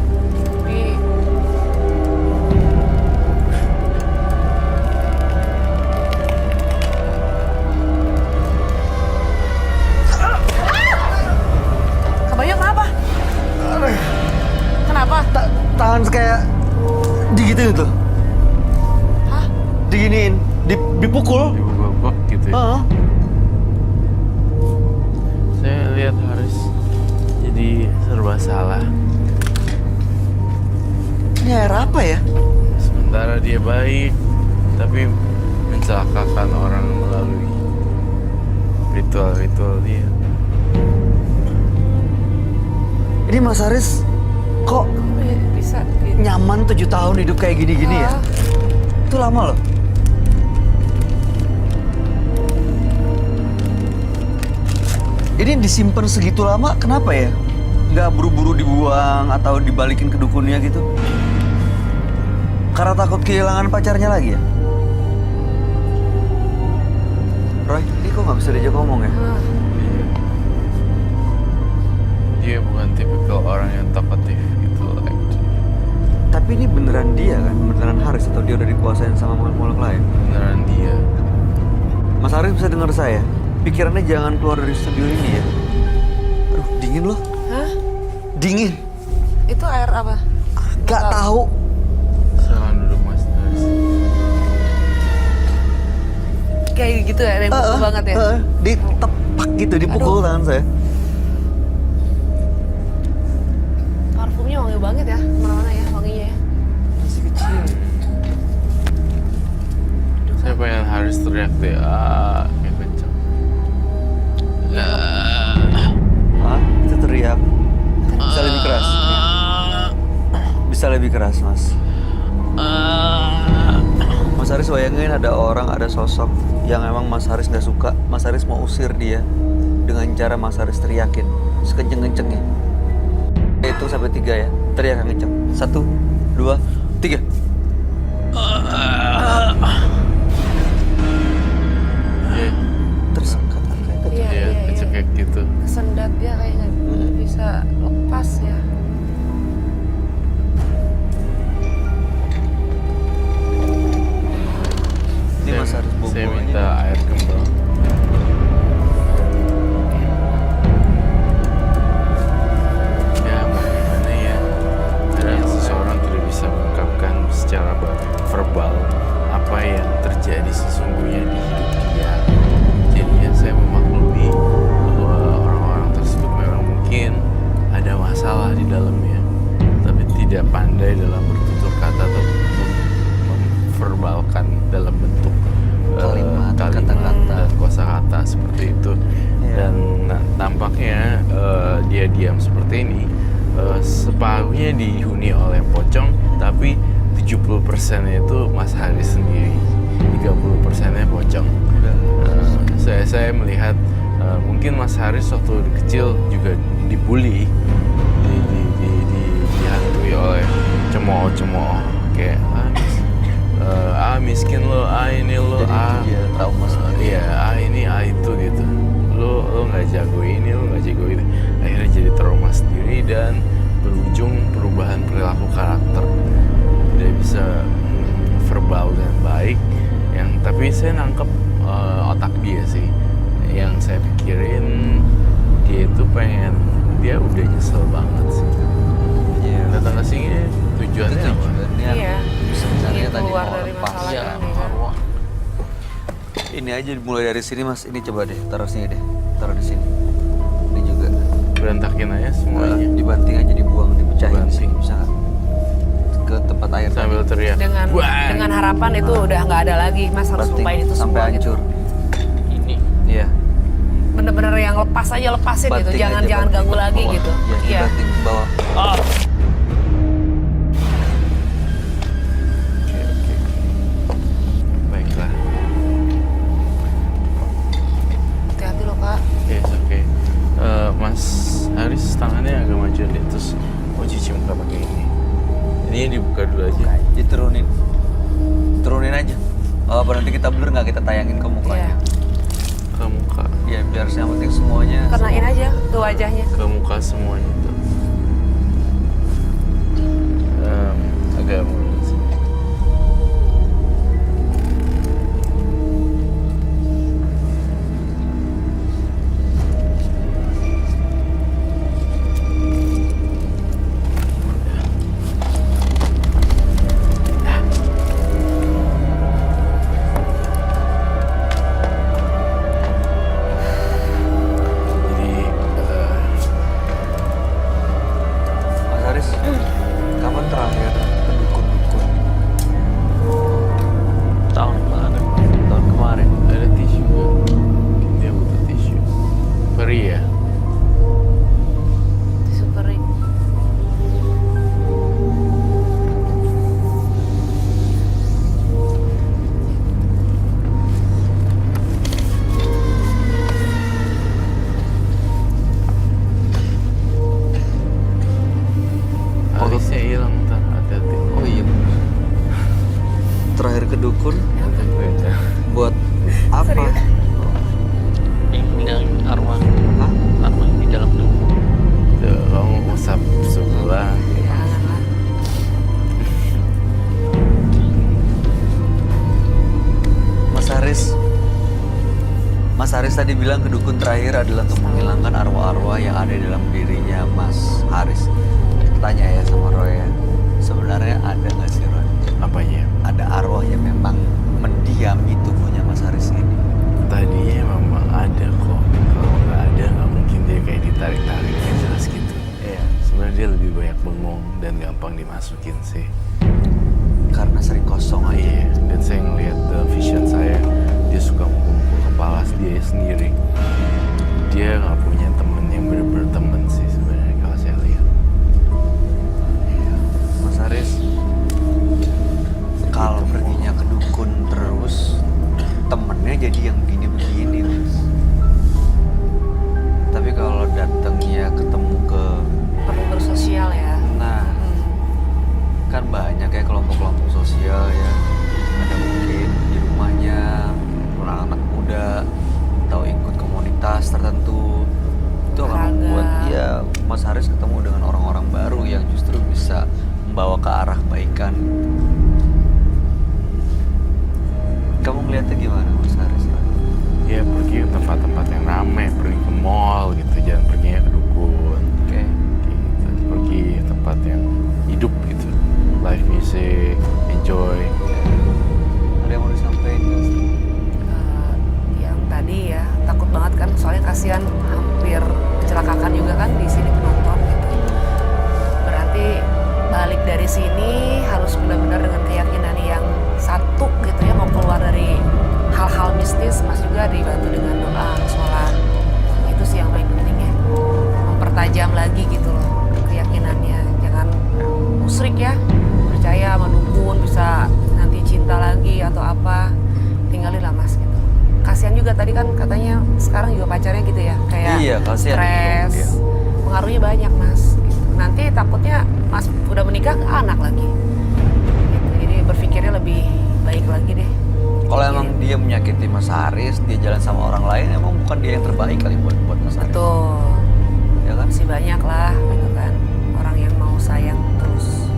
Speaker 2: Tapi Kak Bayu kenapa? Kenapa?
Speaker 1: Tangan kayak digituin tuh.
Speaker 2: Hah?
Speaker 1: Diginiin. Dipukul.
Speaker 5: Dibobok gitu ya.
Speaker 1: Heeh.
Speaker 5: Saya lihat Haris jadi serba salah.
Speaker 1: Ini air apa ya?
Speaker 5: Sementara dia baik, tapi mencelakakan orang melalui ritual-ritual dia.
Speaker 1: Ini Mas Haris kok
Speaker 2: Bisa.
Speaker 1: nyaman 7 tahun hidup kayak gini-gini ya? Itu lama loh. Ini disimpan segitu lama, kenapa ya? Nggak buru-buru dibuang atau dibalikin ke dukunnya gitu? Karena takut kehilangan pacarnya lagi ya? Roy, ini kok nggak bisa diajak ngomong ya?
Speaker 5: Dia, dia bukan tipikal orang yang talkative gitu actually.
Speaker 1: Tapi ini beneran dia kan? Beneran Haris atau dia udah dikuasain sama makhluk lain?
Speaker 5: Beneran dia.
Speaker 1: Mas Haris bisa dengar saya? Pikirannya jangan keluar dari studio ini ya. Aduh, dingin loh.
Speaker 2: Hah?
Speaker 1: Dingin.
Speaker 2: Itu air apa?
Speaker 1: Gak tahu.
Speaker 5: Silakan duduk Mas Haris.
Speaker 2: Kayak gitu ya, ada yang pukul banget ya?
Speaker 1: Ditepak gitu, dipukul tangan saya.
Speaker 2: Parfumnya wangi banget ya, kemana-mana ya wanginya ya.
Speaker 1: Masih kecil.
Speaker 5: Saya pengen Haris teriak deh, kayak kenceng.
Speaker 1: Hah? Itu teriak. Bisa lebih keras. Bisa lebih keras, Mas. Mas Haris bayangin ada orang, ada sosok yang emang Mas Haris nggak suka. Mas Haris mau usir dia dengan cara Mas Haris teriakin sekenceng-kencengnya. Itu sampai 3 ya. Teriak yang kenceng. 1, 2, 3.
Speaker 5: Iya,
Speaker 1: Tersengat kayak gitu.
Speaker 5: iya, kecekek gitu.
Speaker 2: Kesendat dia kayak nggak bisa lepas ya.
Speaker 1: Ini Mas Haris
Speaker 5: Saya
Speaker 1: bobo
Speaker 5: minta air kembang. Ya, mau gimana ya? Kadang seseorang tidak bisa mengungkapkan secara verbal apa yang terjadi sesungguhnya di hidup dia. Jadinya saya memaklumi bahwa orang-orang tersebut memang mungkin ada masalah di dalamnya, tapi tidak pandai dalam bertutur kata atau memverbalkan dalam bentuk
Speaker 1: Kalimat,
Speaker 5: kalimat
Speaker 1: kata-kata.
Speaker 5: dan kosakata seperti itu.
Speaker 1: Iya.
Speaker 5: Dan tampaknya dia diam seperti ini separuhnya dihuni oleh pocong, tapi 70%-nya itu Mas Haris sendiri, 30%-nya pocong. Saya melihat mungkin Mas Haris waktu kecil juga dibully, dihantui oleh cemooh-cemooh kayak miskin lo, ini lo,
Speaker 1: Jadi dia trauma sendiri.
Speaker 5: iya, ini itu gitu. Lo nggak jago ini, lo nggak jago itu. Akhirnya jadi trauma sendiri dan berujung perubahan perilaku karakter. Tidak bisa verbal dan baik. Tapi saya nangkep otak dia sih. Yang saya pikirin dia itu dia udah nyesel banget sih.
Speaker 1: Iya.
Speaker 5: Datang ke sini tujuannya apa?
Speaker 1: Tujuannya
Speaker 2: Iya.
Speaker 1: sebenarnya
Speaker 2: Ingin
Speaker 1: tadi
Speaker 2: keluar
Speaker 1: mau
Speaker 2: dari
Speaker 1: lepas.
Speaker 2: masalah
Speaker 5: Iya,
Speaker 2: ini kan.
Speaker 5: arwah.
Speaker 1: Ini aja mulai dari sini Mas. Ini coba deh taruh sini deh. Taruh di sini. Ini juga.
Speaker 5: Berantakin aja semuanya.
Speaker 1: Dibanting aja, dibuang, dipecahin di
Speaker 5: Dibanting.
Speaker 1: sini, bisa nggak? Ke tempat air
Speaker 5: Sambil
Speaker 1: tadi.
Speaker 5: teriak. Buang.
Speaker 2: Dengan harapan itu udah nggak ada lagi, Mas harus
Speaker 1: Banting
Speaker 2: lupain itu
Speaker 1: sampai
Speaker 2: semua gitu.
Speaker 1: hancur.
Speaker 3: Ini
Speaker 1: Iya.
Speaker 2: Bener-bener yang lepas aja, lepasin gitu,
Speaker 1: Banting
Speaker 2: jangan
Speaker 1: aja,
Speaker 2: jangan
Speaker 1: banting
Speaker 2: ganggu
Speaker 1: ke
Speaker 2: lagi
Speaker 1: bawah.
Speaker 2: gitu.
Speaker 1: Iya,
Speaker 2: Iya.
Speaker 1: dibanting ke bawah.
Speaker 5: Oke. Baiklah.
Speaker 2: Hati-hati loh Kak.
Speaker 5: Yes, oke. Mas Haris tangannya agak maju deh, terus mau cuci muka pakai ini. Ini dibuka dulu aja.
Speaker 1: Diturunin. Turunin aja. Apa nanti kita blur nggak, kita tayangin ke
Speaker 2: Iya.
Speaker 1: mukanya.
Speaker 5: Ke muka.
Speaker 1: Iya, biar yang penting semuanya.
Speaker 2: Kenain aja ke wajahnya.
Speaker 5: Ke muka semuanya tuh. Agak mundur sih. Jadi
Speaker 1: Mas Haris, kapan terakhir ke dukun-dukun?
Speaker 3: tahun kemarin.
Speaker 1: Tahun kemarin.
Speaker 5: ada tisu kan? Mungkin dia butuh tisu. Perih ya?
Speaker 2: Tisu kering.
Speaker 5: Alisnya hilang ntar, hati-hati.
Speaker 1: Oh iya. Terakhir ke dukun
Speaker 5: Beda.
Speaker 1: buat apa?
Speaker 2: Serius?
Speaker 3: Yang ninggalin arwah.
Speaker 1: Hah?
Speaker 3: Arwah yang di dalam tubuh.
Speaker 5: Tuh, kamu usap sebelah.
Speaker 2: Janganlah.
Speaker 1: Mas Haris tadi bilang ke dukun terakhir adalah untuk menghilangkan arwah-arwah yang ada di dalam dirinya Mas Haris. Tanya ya sama Roy ya, sebenarnya ada nggak sih Roy?
Speaker 5: Apanya?
Speaker 1: Ada arwah yang memang mendiami tubuhnya Mas Haris ini?
Speaker 5: Tadinya memang ada kok. Kalau nggak ada, nggak mungkin dia kayak ditarik-tarik yang jelas gitu.
Speaker 1: Iya.
Speaker 5: Sebenarnya dia lebih banyak bengong dan gampang dimasukin sih.
Speaker 1: Karena sering kosong aja.
Speaker 5: Iya, dan saya ngeliat dalam vision saya, dia suka mukul kepala dia sendiri. Dia nggak punya temen yang bener-bener temen sih sebenarnya kalau saya lihat.
Speaker 1: Mas Haris, kalau perginya ke dukun terus, temennya jadi yang begini-begini, Mas. Tapi kalau datangnya ketemu ke,
Speaker 2: Perlu bersosial ya.
Speaker 1: nah, kan banyak ya kelompok-kelompok sosial ya. Ada mungkin di rumahnya anak-anak muda atau ikut komunitas tertentu. Itu akan
Speaker 2: Olahraga.
Speaker 1: membuat ya Mas Haris ketemu dengan orang-orang baru yang justru bisa membawa ke arah kebaikan. Kamu ngeliatnya gimana Mas Haris?
Speaker 5: Ya pergi ke tempat-tempat yang ramai, pergi ke mall gitu, jangan perginya ke dukun.
Speaker 1: Oke.
Speaker 5: Gitu. Pergi ke tempat yang hidup gitu, live music, enjoy.
Speaker 1: Ada yang mau disampaikan nggak?
Speaker 2: Yang tadi ya takut banget kan, soalnya kasihan hampir kecelakaan juga kan di sini penonton gitu. Berarti balik dari sini harus benar-benar dengan keyakinan yang satu gitu ya, mau keluar dari hal-hal mistis, Mas juga dibantu dengan doa, sholat. Itu sih yang paling penting ya, mempertajam lagi gitu loh keyakinannya. Jangan musyrik ya, percaya sama dukun bisa nanti cinta lagi atau apa, tinggalin lah Mas gitu. Kasihan juga tadi kan katanya sekarang juga pacarnya gitu ya, kayak
Speaker 1: Iya, kasihan.
Speaker 2: stres,
Speaker 1: Iya.
Speaker 2: pengaruhnya banyak Mas gitu. Nanti takutnya Mas udah menikah ke anak lagi gitu. Jadi berpikirnya lebih baik lagi deh.
Speaker 1: Kalau emang dia menyakiti Mas Haris, dia jalan sama orang lain, emang bukan dia yang terbaik kali buat Mas Haris.
Speaker 2: Betul,
Speaker 1: Ya kan?
Speaker 2: masih banyak lah gitu kan orang yang mau sayang terus.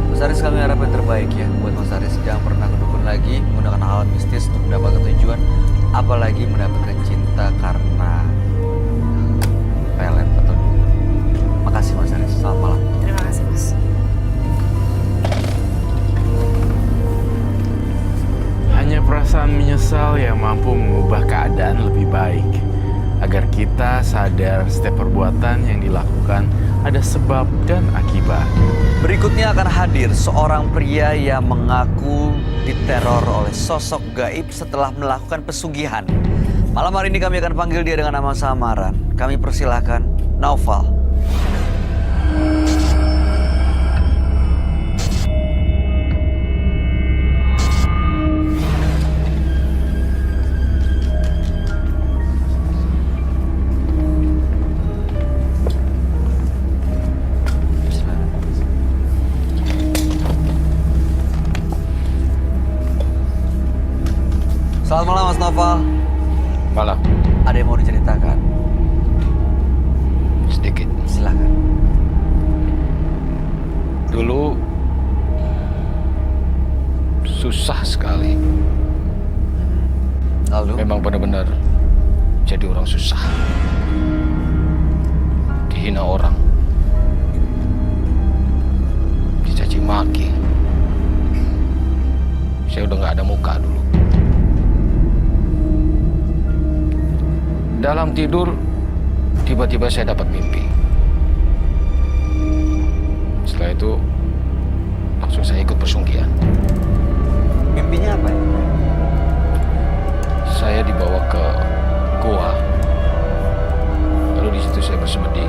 Speaker 1: Mas Haris, kami harap yang terbaik ya buat Mas Haris. Jangan pernah ke dukun lagi menggunakan hal mistis untuk mendapatkan tujuan, apalagi mendapatkan cinta karena pelet atau dukun. Makasih Mas Haris, selamat malam.
Speaker 2: Terima kasih Mas.
Speaker 5: Hanya perasaan menyesal yang mampu mengubah keadaan lebih baik agar kita kita sadar setiap perbuatan yang dilakukan ada sebab dan akibat.
Speaker 1: Berikutnya akan hadir seorang pria yang mengaku diteror oleh sosok gaib setelah melakukan pesugihan. Malam hari ini kami akan panggil dia dengan nama samaran. Kami persilahkan Naufal. Selamat malam Mas Naufal.
Speaker 3: Malam.
Speaker 1: Ada yang mau diceritakan?
Speaker 3: Sedikit.
Speaker 1: Silakan.
Speaker 3: Dulu susah sekali.
Speaker 1: Lalu?
Speaker 3: Memang benar-benar jadi orang susah. Dihina orang. Dicaci maki. Saya udah nggak ada muka dulu. Dalam tidur, tiba-tiba saya dapat mimpi. Setelah itu, langsung saya ikut pesugihan.
Speaker 1: Mimpinya apa ya?
Speaker 3: Saya dibawa ke goa. Lalu di situ saya bersemedi.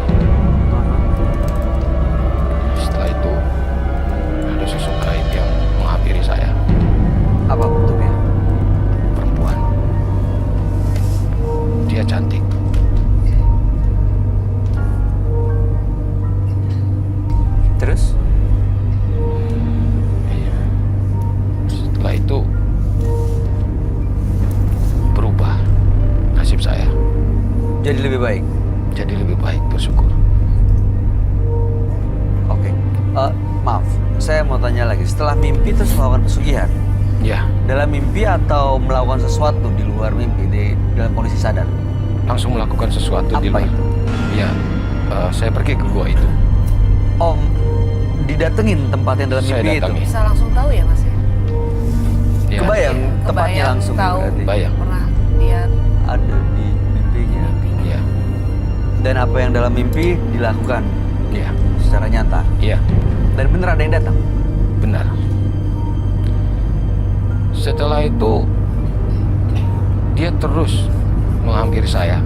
Speaker 3: Setelah itu, ada sosok gaib yang menghampiri saya.
Speaker 1: Apa bentuknya?
Speaker 3: Perempuan. Dia cantik.
Speaker 1: Terus?
Speaker 3: Iya. Setelah itu berubah nasib saya.
Speaker 1: Jadi lebih baik?
Speaker 3: Jadi lebih baik, bersyukur.
Speaker 1: Oke. Maaf, saya mau tanya lagi. Setelah mimpi terus melakukan pesugihan?
Speaker 3: Ya,
Speaker 1: Dalam mimpi atau melakukan sesuatu di luar mimpi, dalam kondisi sadar?
Speaker 3: langsung melakukan sesuatu di
Speaker 1: Apa
Speaker 3: luar.
Speaker 1: itu?
Speaker 3: Ya, saya pergi ke gua itu.
Speaker 1: Om, didatengin tempat yang dalam
Speaker 3: Saya
Speaker 1: mimpi itu?
Speaker 3: datangi.
Speaker 2: Bisa langsung tahu ya Mas ya?
Speaker 3: Ya,
Speaker 1: Kebayang tempatnya
Speaker 2: Kebayang,
Speaker 1: langsung
Speaker 2: tahu.
Speaker 1: berarti?
Speaker 3: Bayang.
Speaker 2: Pernah lihat
Speaker 1: Ada di mimpinya.
Speaker 2: mimpinya.
Speaker 3: Ya,
Speaker 1: Dan apa yang dalam mimpi dilakukan
Speaker 3: ya,
Speaker 1: secara nyata?
Speaker 3: ya,
Speaker 1: Dan bener ada yang datang?
Speaker 3: benar. Setelah itu, dia terus menghampiri saya.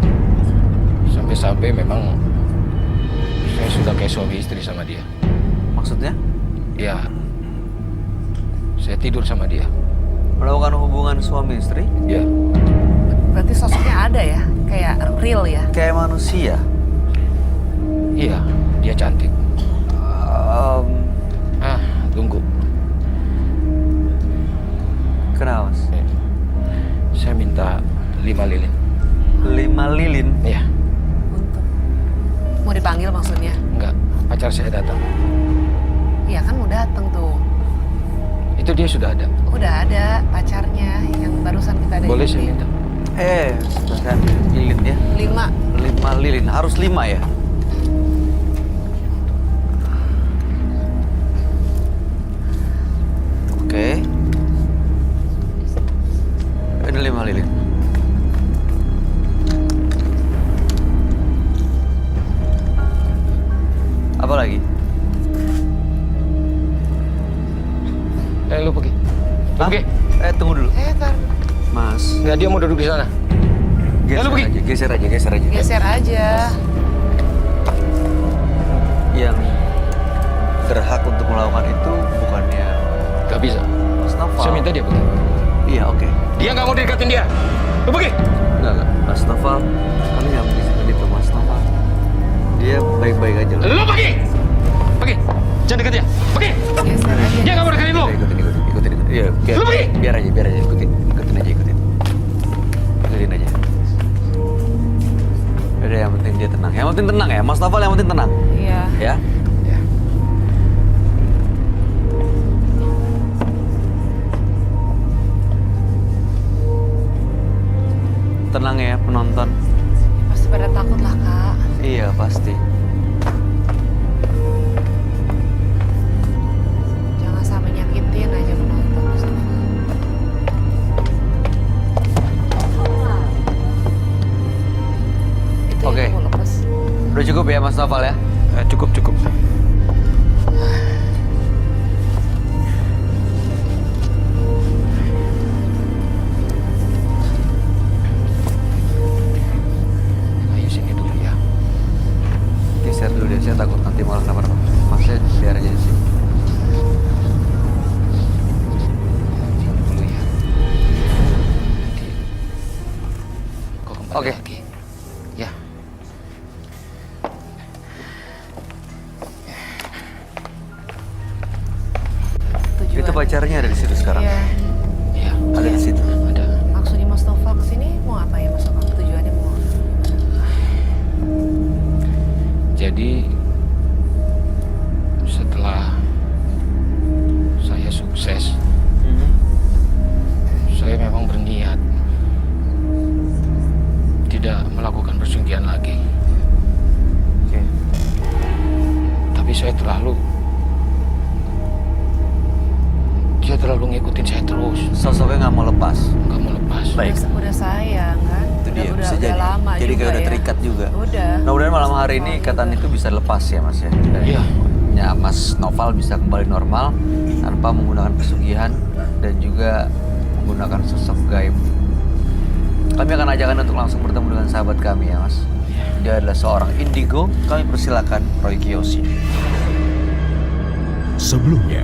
Speaker 3: Sampai-sampai memang saya sudah kayak suami istri sama dia.
Speaker 1: Maksudnya?
Speaker 3: Ya, saya tidur sama dia.
Speaker 1: Melakukan hubungan suami istri?
Speaker 3: Ya,
Speaker 2: Berarti sosoknya ada ya? Kayak real ya?
Speaker 1: Kayak manusia?
Speaker 3: iya, dia cantik. Tunggu.
Speaker 1: Kenapa Mas?
Speaker 3: Saya minta 5 lilin.
Speaker 1: 5 lilin?
Speaker 3: Iya,
Speaker 2: Untuk mau dipanggil maksudnya?
Speaker 3: enggak. Pacar saya datang.
Speaker 2: Iya kan mau datang tuh.
Speaker 3: Itu dia sudah ada.
Speaker 2: Udah ada pacarnya yang barusan kita ada.
Speaker 3: Boleh saya minta?
Speaker 1: Sebentar. Lilin ya?
Speaker 2: 5.
Speaker 1: 5 lilin. Harus 5 ya? Oke. Ini 5 lilin. Apa lagi?
Speaker 3: Lu pergi. Lu
Speaker 1: Hah?
Speaker 3: pergi.
Speaker 1: Tunggu dulu.
Speaker 2: Kan
Speaker 1: Mas.
Speaker 3: Enggak, dia mau duduk di sana.
Speaker 1: Geser
Speaker 3: pergi.
Speaker 1: aja, geser aja, geser aja.
Speaker 2: geser aja.
Speaker 1: Yang berhak untuk melakukan itu bukannya
Speaker 3: Gak bisa.
Speaker 1: Mas Naufal.
Speaker 3: Saya minta dia pergi.
Speaker 1: Iya, oke.
Speaker 3: Dia nggak mau didekatin dia. Lu pergi.
Speaker 1: Enggak. Mas Naufal, kami nggak mengizinkan itu, Mas Naufal. Dia baik-baik aja loh.
Speaker 3: Lu pergi. Pergi. Jangan deket dia. Pergi.
Speaker 2: Geser aja.
Speaker 3: Dia nggak mau deketin lu.
Speaker 1: Ikutin. Iya,
Speaker 3: Lu pergi.
Speaker 1: biar aja, ikutin aja. Ikutin aja. Udah, yang penting dia tenang. Yang penting tenang ya, Mas Naufal, yang penting tenang.
Speaker 2: Iya.
Speaker 1: Ya.
Speaker 3: Ya.
Speaker 1: Tenang ya penonton.
Speaker 2: Pasti pada takut lah kak.
Speaker 1: Iya, pasti.
Speaker 2: Jangan sampai nyakitin aja penonton. Mustafa. Itu
Speaker 1: Udah cukup ya Mas Noval ya?
Speaker 3: Cukup. Ayo sini dulu ya.
Speaker 1: Geser dulu deh, saya takut nanti malah kenapa-napa. Masnya biar aja di sini.
Speaker 3: Sini dulu ya. Nanti kau kembali
Speaker 1: Oke.
Speaker 3: lagi. Ya.
Speaker 2: Tujuan.
Speaker 1: Itu pacarnya ada di situ sekarang.
Speaker 2: Iya.
Speaker 3: Ya.
Speaker 1: Ada di situ.
Speaker 3: Ada.
Speaker 2: Maksudnya Mas Noval kesini mau apa ya Mas Noval? Tujuannya mau?
Speaker 3: Jadi setelah saya sukses, saya memang berniat tidak melakukan persugihan lagi.
Speaker 1: Oke.
Speaker 3: Tapi dia terlalu ngikutin saya terus,
Speaker 1: Sosoknya nggak mau lepas.
Speaker 3: nggak mau lepas.
Speaker 1: Baik.
Speaker 2: Udah sayang kan?
Speaker 1: Itu dia,
Speaker 2: udah,
Speaker 1: bisa
Speaker 2: udah
Speaker 1: jadi.
Speaker 2: lama
Speaker 1: Jadi
Speaker 2: juga
Speaker 1: kayak udah
Speaker 2: ya.
Speaker 1: terikat juga.
Speaker 2: Udah.
Speaker 1: Mudah-mudahan malam hari ini ikatan itu bisa lepas ya Mas ya. Dan
Speaker 3: Iya.
Speaker 1: ya, Mas Noval bisa kembali normal tanpa menggunakan pesugihan dan juga menggunakan sosok gaib. Kami akan ajak Anda untuk langsung bertemu dengan sahabat kami ya Mas. Dia adalah seorang indigo. Kami persilakan Roy Kiyoshi.
Speaker 4: Sebelumnya,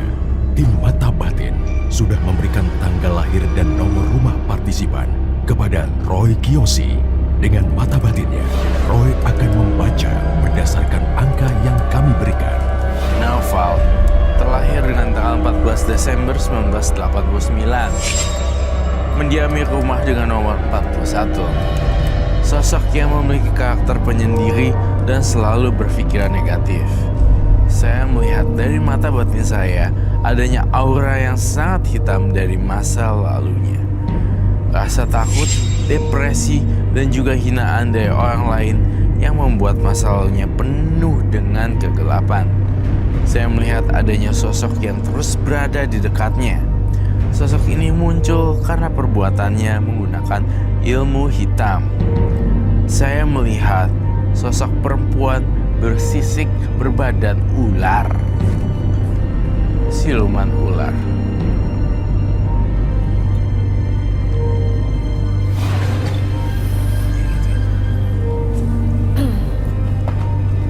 Speaker 4: tim Mata Batin sudah memberikan tanggal lahir dan nomor rumah partisipan kepada Roy Kiyoshi. Dengan mata batinnya, Roy akan membaca berdasarkan angka yang kami berikan.
Speaker 5: Noval terlahir dengan tanggal 14 Desember 1989. Mendiami rumah dengan nomor 41. Sosok yang memiliki karakter penyendiri dan selalu berpikiran negatif. Saya melihat dari mata batin saya adanya aura yang sangat hitam dari masa lalunya. Rasa takut, depresi, dan juga hinaan dari orang lain yang membuat masa lalunya penuh dengan kegelapan. Saya melihat adanya sosok yang terus berada di dekatnya. Sosok ini muncul karena perbuatannya menggunakan ilmu hitam. Saya melihat sosok perempuan bersisik berbadan ular. Siluman ular.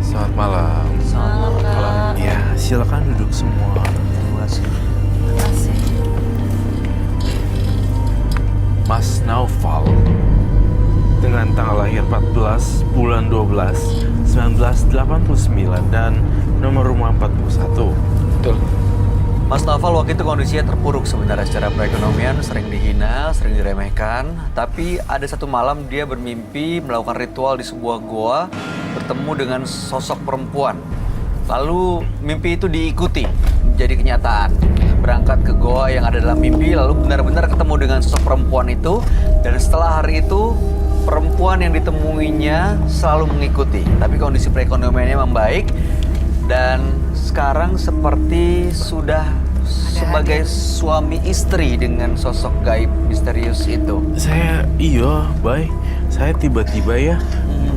Speaker 5: Selamat malam.
Speaker 1: Selamat malam.
Speaker 5: Ya, silakan duduk semua.
Speaker 1: Terima kasih.
Speaker 2: Makasih.
Speaker 5: Mas Noval dengan tanggal lahir 14 bulan 12 1989 dan nomor rumah 41.
Speaker 3: Betul.
Speaker 1: Mas Noval waktu itu kondisinya terpuruk sebenarnya secara perekonomian, sering dihina, sering diremehkan. Tapi ada satu malam dia bermimpi melakukan ritual di sebuah goa, bertemu dengan sosok perempuan. Lalu mimpi itu diikuti menjadi kenyataan. Berangkat ke goa yang ada dalam mimpi, lalu benar-benar ketemu dengan sosok perempuan itu. Dan setelah hari itu, perempuan yang ditemuinya selalu mengikuti. Tapi kondisi perekonomiannya membaik. Dan sekarang seperti sudah sebagai suami istri dengan sosok gaib misterius itu.
Speaker 5: Saya tiba-tiba ya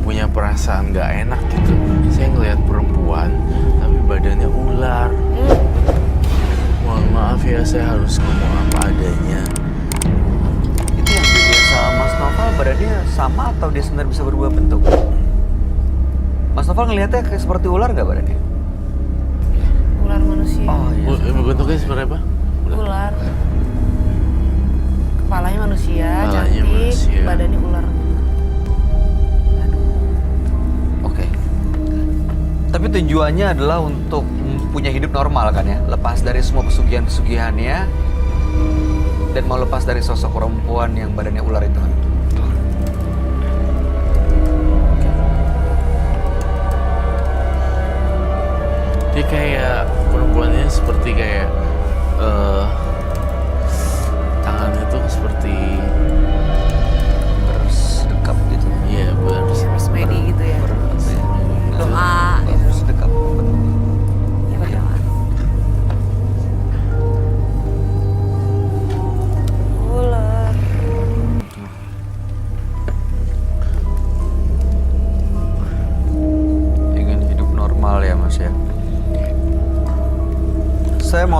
Speaker 5: punya perasaan gak enak gitu. Saya ngelihat perempuan tapi badannya ular. Mohon maaf ya, saya harus ngomong apa adanya.
Speaker 1: Itu yang dilihat sama Mas Noval, badannya sama atau dia sebenarnya bisa berubah bentuk? Mas Noval ngelihatnya kayak seperti ular nggak badannya?
Speaker 2: Ular manusia.
Speaker 1: Oh iya.
Speaker 5: Bentuknya seperti apa?
Speaker 2: Ular. Kepalanya manusia,
Speaker 5: Kepalanya
Speaker 2: cantik,
Speaker 5: manusia.
Speaker 2: badannya ular.
Speaker 1: Oke. Tapi tujuannya adalah untuk punya hidup normal kan ya? Lepas dari semua pesugihan-pesugihannya dan mau lepas dari sosok perempuan yang badannya ular itu kan?
Speaker 5: Dia kayak perempuannya seperti kayak tangannya tuh seperti
Speaker 1: Bersedekap gitu.
Speaker 5: ya
Speaker 2: Semedi gitu ya. Doa gitu.
Speaker 1: Bersedekap.
Speaker 2: Ya berdoa. Ular.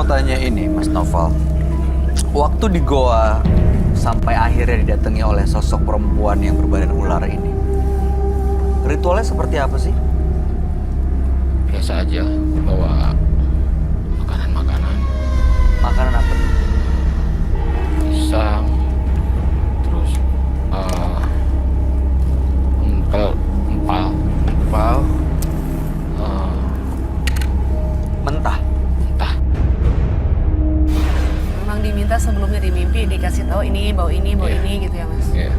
Speaker 1: mau tanya ini, Mas Noval. Waktu di goa sampai akhirnya didatangi oleh sosok perempuan yang berbadan ular ini. Ritualnya seperti apa sih?
Speaker 3: Biasa aja, bawa makanan-makanan,
Speaker 1: Makanan apa tuh?
Speaker 3: pisang, terus empal,
Speaker 1: Mentah.
Speaker 3: entah.
Speaker 2: Memang diminta sebelumnya di mimpi dikasih tahu ini, bawa ini, bawa
Speaker 3: Iya.
Speaker 2: ini gitu ya Mas.
Speaker 3: Ya.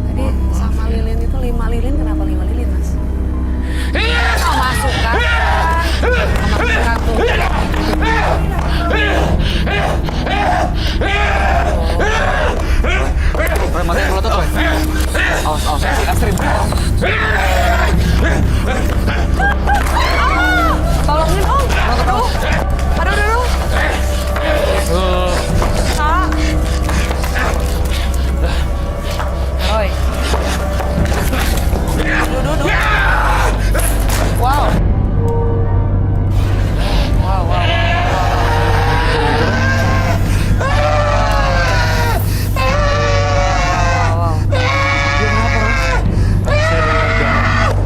Speaker 2: Tadi sama lilin itu 5 lilin, kenapa 5 lilin Mas? Oh, masuk kan? Masuk kan tuh.
Speaker 1: Roy, matiin melotot, Roy. Awas, awas. Astrid.
Speaker 2: Tolongin Om. Aduh. Aduh. Kak. Roy. Duduk. Wow. Wow.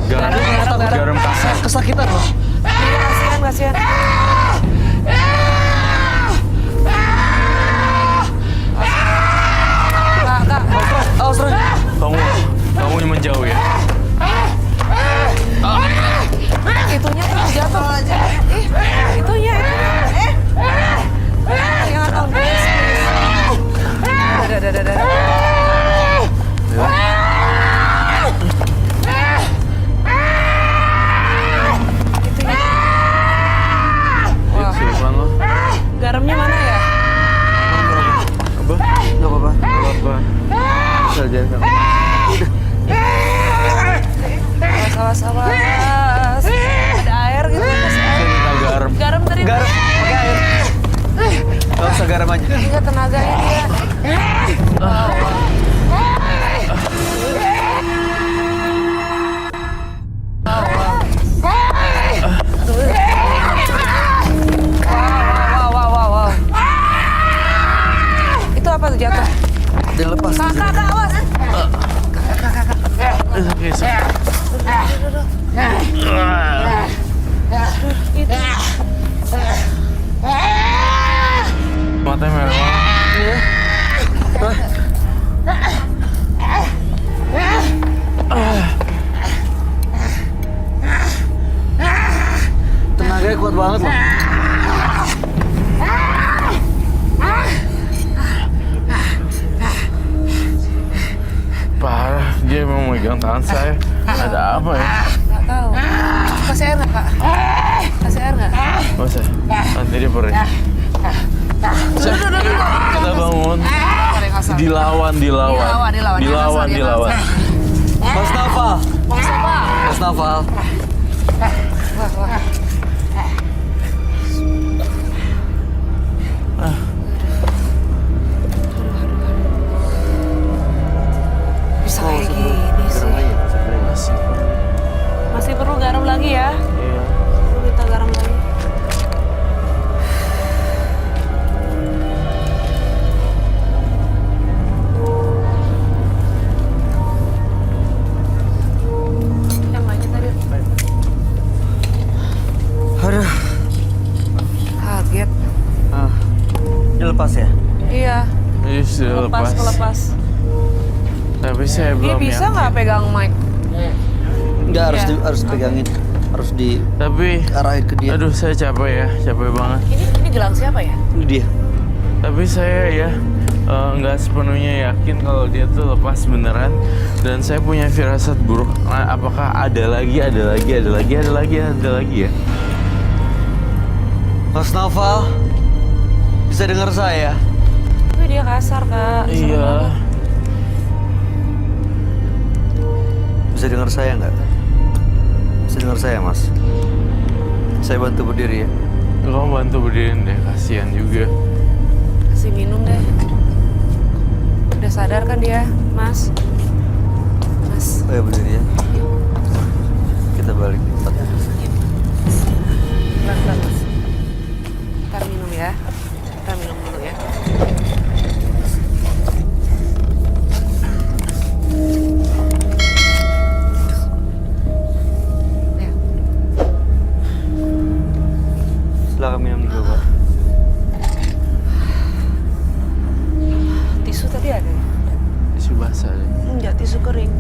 Speaker 5: Garam kasar.
Speaker 1: Kesakitan loh.
Speaker 2: Iya, kasihan. Kak.
Speaker 1: Awas, Roy.
Speaker 5: Kamu yang menjauh ya?
Speaker 2: Itunya jatuh aja. Itunya. Jangan Om, please. Udah. Wah,
Speaker 5: Sulpan lo.
Speaker 2: garamnya mana ya?
Speaker 5: Apa?
Speaker 1: Gak apa-apa.
Speaker 5: Apa? Saja kamu.
Speaker 2: Awas. Ada air gitu.
Speaker 5: Saya minta garam.
Speaker 2: Garam tadi.
Speaker 1: Garam, pakai air. Gak usah garam aja.
Speaker 2: Iya, tenaganya dia. Wow. Itu apa tuh jatuh?
Speaker 1: Dia lepas.
Speaker 2: Kakak, awas.
Speaker 5: Matanya merah.
Speaker 1: Tenaganya kuat banget loh.
Speaker 5: Parah, dia memang megang tangan saya. Ada apa ya?
Speaker 2: Nggak tahu. Kasih air nggak, Kak? Kasih air nggak?
Speaker 5: Masa? Nanti dia perih. Kita bangun. Dilawan.
Speaker 1: Mas Noval. Mas Noval.
Speaker 2: Wah. Bisa kayak gini sih. Masih perlu garam lagi ya?
Speaker 5: Iya.
Speaker 2: Minta garam lagi. Yang banyak tadi.
Speaker 1: Aduh.
Speaker 2: Kaget.
Speaker 1: Dia lepas ya?
Speaker 2: Iya.
Speaker 5: Ini sudah lepas.
Speaker 2: Kelepas.
Speaker 5: Tapi saya
Speaker 2: Dia
Speaker 5: belum
Speaker 2: bisa
Speaker 5: yakin.
Speaker 2: nggak pegang mic?
Speaker 1: Enggak,
Speaker 2: Iya.
Speaker 1: harus pegangin. Harus
Speaker 5: Tapi,
Speaker 1: diarahin ke dia.
Speaker 5: aduh saya capek banget.
Speaker 2: Ini gelang siapa ya?
Speaker 1: Ini dia.
Speaker 5: Tapi saya ya nggak sepenuhnya yakin kalau dia tuh lepas beneran. Dan saya punya firasat buruk. Nah, apakah ada lagi ya?
Speaker 1: Mas Noval, bisa dengar saya?
Speaker 2: Tapi dia kasar, Kak. Serem
Speaker 5: Iya.
Speaker 2: banget.
Speaker 1: Bisa dengar saya nggak? Bisa dengar saya, Mas? Saya bantu berdiri ya.
Speaker 5: Kamu bantu berdiriin deh, kasihan juga.
Speaker 2: Kasih minum deh. Udah sadar kan dia, Mas? Mas.
Speaker 1: Oh ya, berdiri ya. Kita balik ke tempat.
Speaker 2: Pelan-pelan Mas. Ntar minum ya. Kita minum dulu ya. Ya.
Speaker 1: Silakan minum dulu, Pak.
Speaker 2: Tisu tadi ada ya?
Speaker 5: Tisu basah deh.
Speaker 2: Enggak, tisu kering.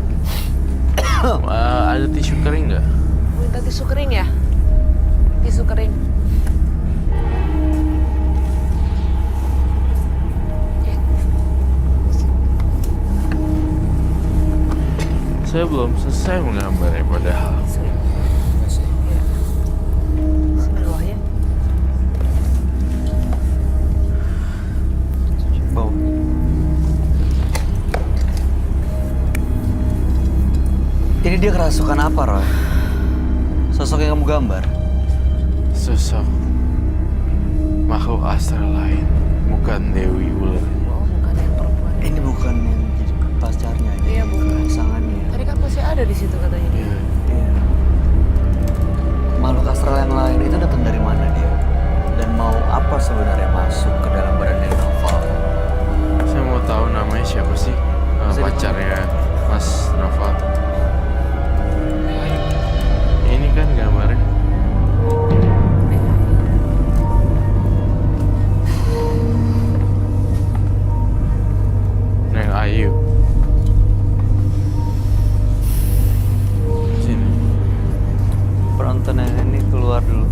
Speaker 5: Ada tisu kering nggak?
Speaker 2: Minta tisu kering ya? Tisu kering.
Speaker 5: Saya belum selesai menggambarnya padahal.
Speaker 2: Sini. Ya. Sini bawahnya.
Speaker 1: Bau. Ini dia kerasukan apa, Roy? Sosok yang kamu gambar?
Speaker 5: Sosok makhluk astral lain, bukan Dewi Ular.
Speaker 2: Oh, bukan yang perempuan.
Speaker 1: Ini bukan yang jadi pacarnya.
Speaker 2: Iya, bukan.
Speaker 1: Pasangannya.
Speaker 2: Tadi kan masih ada di situ katanya dia.
Speaker 5: Iya.
Speaker 1: Iya. Makhluk astral yang lain itu datang dari mana dia? Dan mau apa sebenarnya masuk ke dalam badan Noval?
Speaker 5: Saya mau tahu namanya siapa sih?
Speaker 1: Bisa
Speaker 5: Pacarnya Mas Noval. Ini kan gambarnya. Neng Ayu. Sini.
Speaker 1: Penonton yang ini keluar dulu.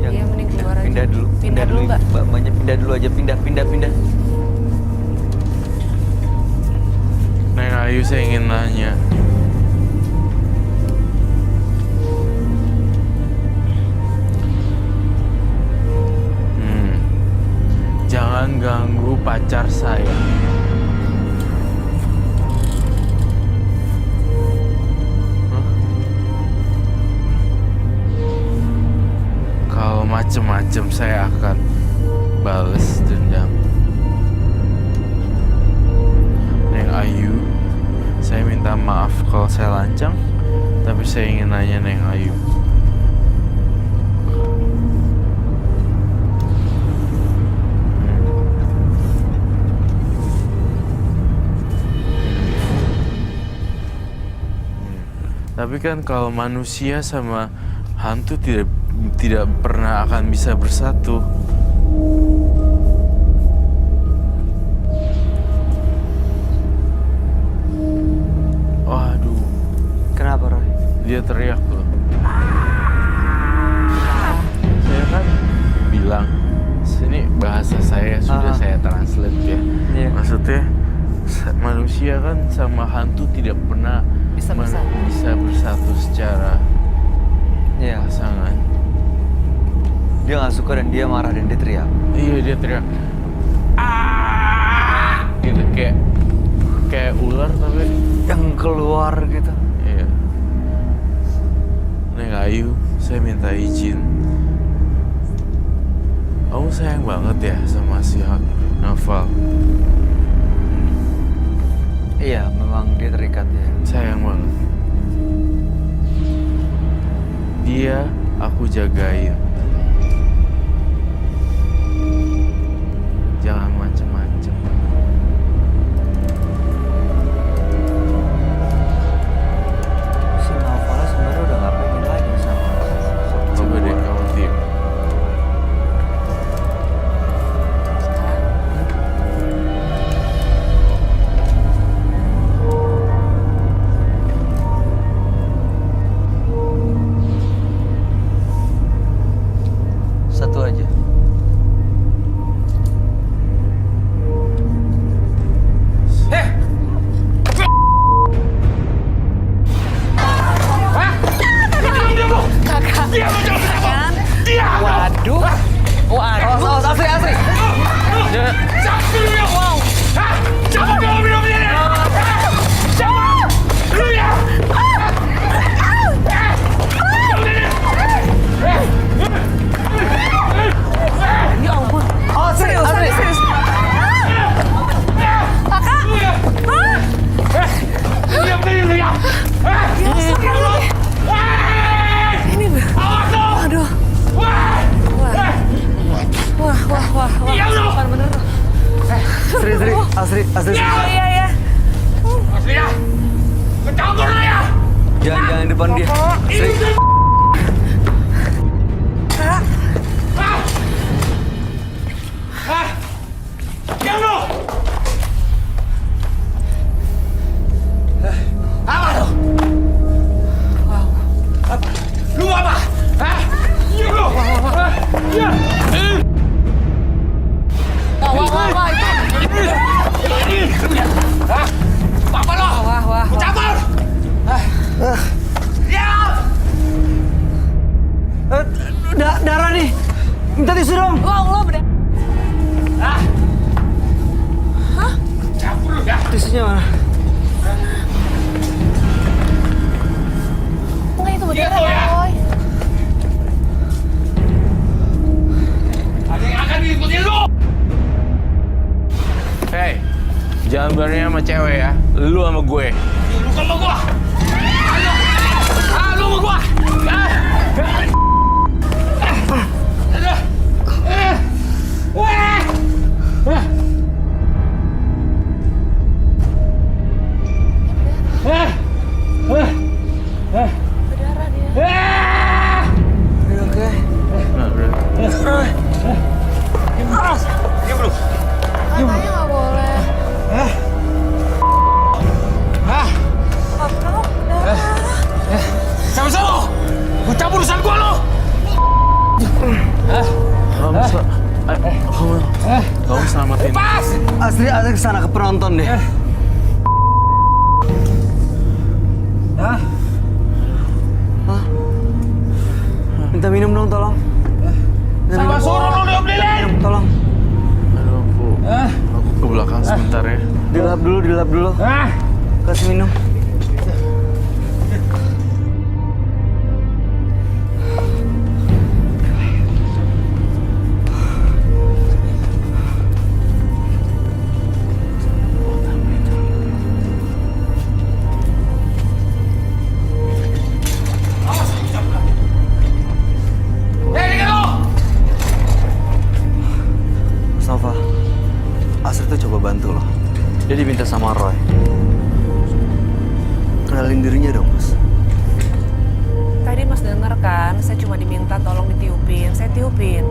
Speaker 2: Iya, mending keluar aja.
Speaker 1: Pindah dulu.
Speaker 2: Pindah dulu nggak?
Speaker 1: Mbaknya pindah dulu aja. Pindah.
Speaker 5: Neng Ayu, saya ingin nanya. Jangan ganggu pacar saya. Hah? Kalau macem-macem saya akan bales dendam. Neng Ayu, saya minta maaf kalau saya lancang, tapi saya ingin nanya Neng Ayu. Tapi kan kalau manusia sama hantu tidak pernah akan bisa bersatu. Waduh,
Speaker 1: Kenapa, Roy?
Speaker 5: dia teriak loh. Saya kan bilang, sini bahasa saya sudah saya translate ya.
Speaker 1: Iya.
Speaker 5: Maksudnya manusia kan sama hantu tidak pernah
Speaker 2: Bisa bersatu.
Speaker 5: bisa bersatu secara
Speaker 1: Iya.
Speaker 5: pasangan.
Speaker 1: Dia nggak suka dan dia marah dan dia teriak.
Speaker 5: Iya, dia teriak. Ah! Gitu kayak ular tapi
Speaker 1: Yang keluar gitu.
Speaker 5: iya. Neng Ayu, saya minta izin. Kamu sayang banget ya sama si Noval.
Speaker 1: Iya, memang dia terikat ya.
Speaker 5: Sayang banget. Dia aku jagain. Jangan macem-macem.
Speaker 1: Si Noval sebenarnya udah nggak pengen lagi sama
Speaker 5: Coba deh kamu tim.
Speaker 1: Asri.
Speaker 2: Iya.
Speaker 3: Asli ya. Kecampur lu ya.
Speaker 1: Jangan di depan dia. Asri.
Speaker 3: Diam lu. Apa lu? Lu apa? Hah? Diam lu. Ya.
Speaker 2: Wah, itu.
Speaker 3: Hah? Apa lu?
Speaker 2: Wah.
Speaker 3: Campur. Diam.
Speaker 1: Darah nih. Minta tisu dong.
Speaker 2: Lo bener.
Speaker 3: Hah? Campur lu ya.
Speaker 1: Tisunya mana?
Speaker 2: Enggak itu
Speaker 3: Diam
Speaker 2: beneran,
Speaker 3: lu ya.
Speaker 2: Roy.
Speaker 3: Ada yang akan diikutin lu.
Speaker 5: Hei, jangan berani sama cewek ya. Lu sama gue.
Speaker 3: Lu sama gua. Lu sama gua.
Speaker 2: Berdarah dia.
Speaker 1: Oke.
Speaker 5: Nah, udah.
Speaker 3: Diam lu.
Speaker 2: Katanya nggak boleh. Papa, berdarah.
Speaker 3: Sama-sama. Gua campur urusan gua lu.
Speaker 5: Kamu selamatin.
Speaker 3: Pas.
Speaker 1: Asri kesana ke penonton deh. Minta minum dong, tolong.
Speaker 3: Sama suruh lu diomelin.
Speaker 1: Tolong.
Speaker 5: Aduh, aku ke belakang sebentar ya.
Speaker 1: Dilap dulu. Kasih minum. Nova, Asri tuh coba bantu loh. Dia diminta sama Roy. Kenalin dirinya dong, Mas.
Speaker 2: Tadi Mas denger kan, saya cuma diminta tolong ditiupin. Saya tiupin.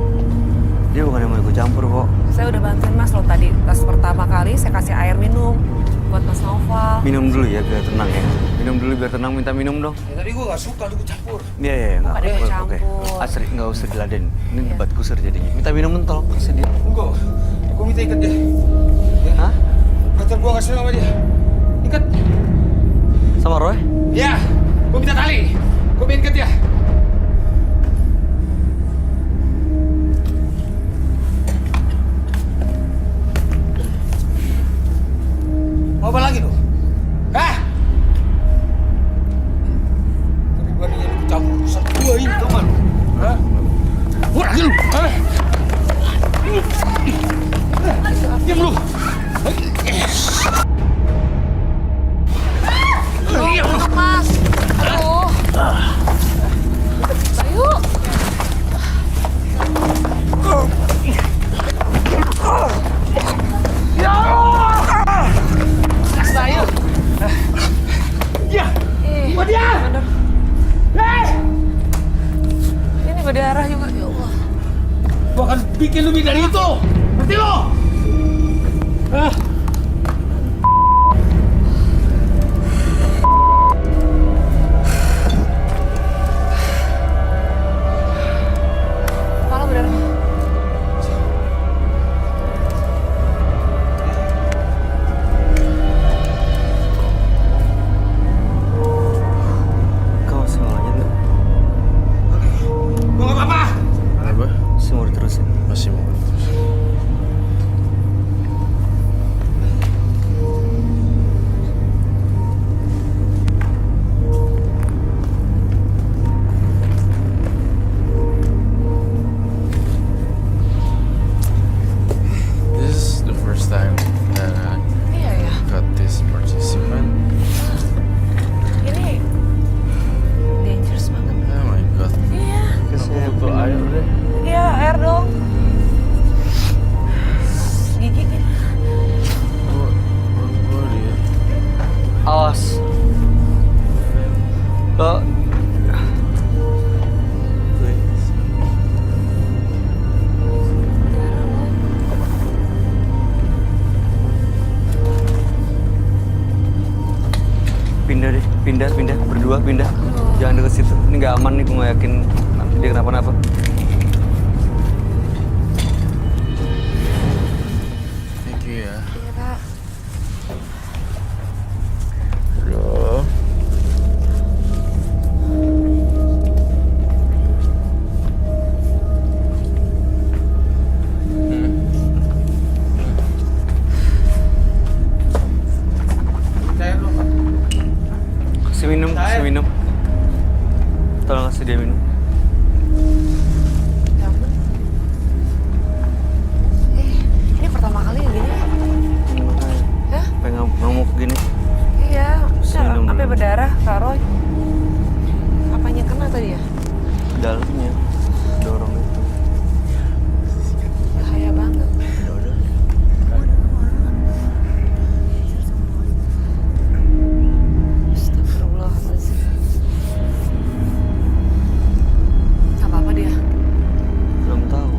Speaker 1: Dia bukan yang mau ikut campur kok.
Speaker 2: Saya udah bantuin Mas loh tadi. Pas pertama kali saya kasih air minum buat Mas Noval.
Speaker 1: Minum dulu ya biar tenang ya. Minum dulu biar tenang, minta minum dong.
Speaker 3: Ya, tadi gua gak suka lu campur.
Speaker 1: Iya, nggak
Speaker 2: Ada yang
Speaker 1: apa-apa.
Speaker 2: campur.
Speaker 1: Oke. Asri nggak usah diladen. Ini debat kusir jadinya. Minta minum dong, tolong kasih dia.
Speaker 3: Enggak. Gua minta ikat dia.
Speaker 1: Hah?
Speaker 3: Kata gua gak senang sama dia. Ikat.
Speaker 1: Sama Roy?
Speaker 3: Ya. Gua minta tali. Gua minta ikat dia. Mau apa lagi lu? Hah? Tapi beraninya lu campur urusan gua ini, tau gak lu? Hah? Gua lagi lu! Hah? Diam lu! Diam lu!
Speaker 2: Mas, aduh. Ayo.
Speaker 3: Saya! Ya! Gua dia! Hei!
Speaker 2: Ini berdarah juga, ya Allah.
Speaker 3: Gua akan bikin lebih dari itu! Ngerti lo? Hah?
Speaker 2: Kepala berdarah.
Speaker 1: Kau masih mau lanjut nggak?
Speaker 3: Gua gak apa-apa!
Speaker 5: Apa?
Speaker 1: Masih mau diterusin?
Speaker 5: Masih mau.
Speaker 1: Pindah, berdua pindah. Jangan deket situ. Ini nggak aman nih, gue nggak yakin nanti dia kenapa-napa.
Speaker 5: Thank you ya.
Speaker 2: Iya, Kak.
Speaker 5: Aduh.
Speaker 3: Cair lu.
Speaker 1: Kasih minum. Tolong kasih dia minum.
Speaker 2: Ya ampun. Ini pertama kali ya gini? Hah?
Speaker 1: Pengen ngamuk gini.
Speaker 2: Iya,
Speaker 1: Minum
Speaker 2: sampai
Speaker 1: dulu.
Speaker 2: berdarah, Kak Roy. Apanya kena tadi ya?
Speaker 1: Dalamnya dorong itu.
Speaker 2: Bahaya banget. Astagfirullahaladzim. Gak apa-apa dia.
Speaker 1: Belum tahu.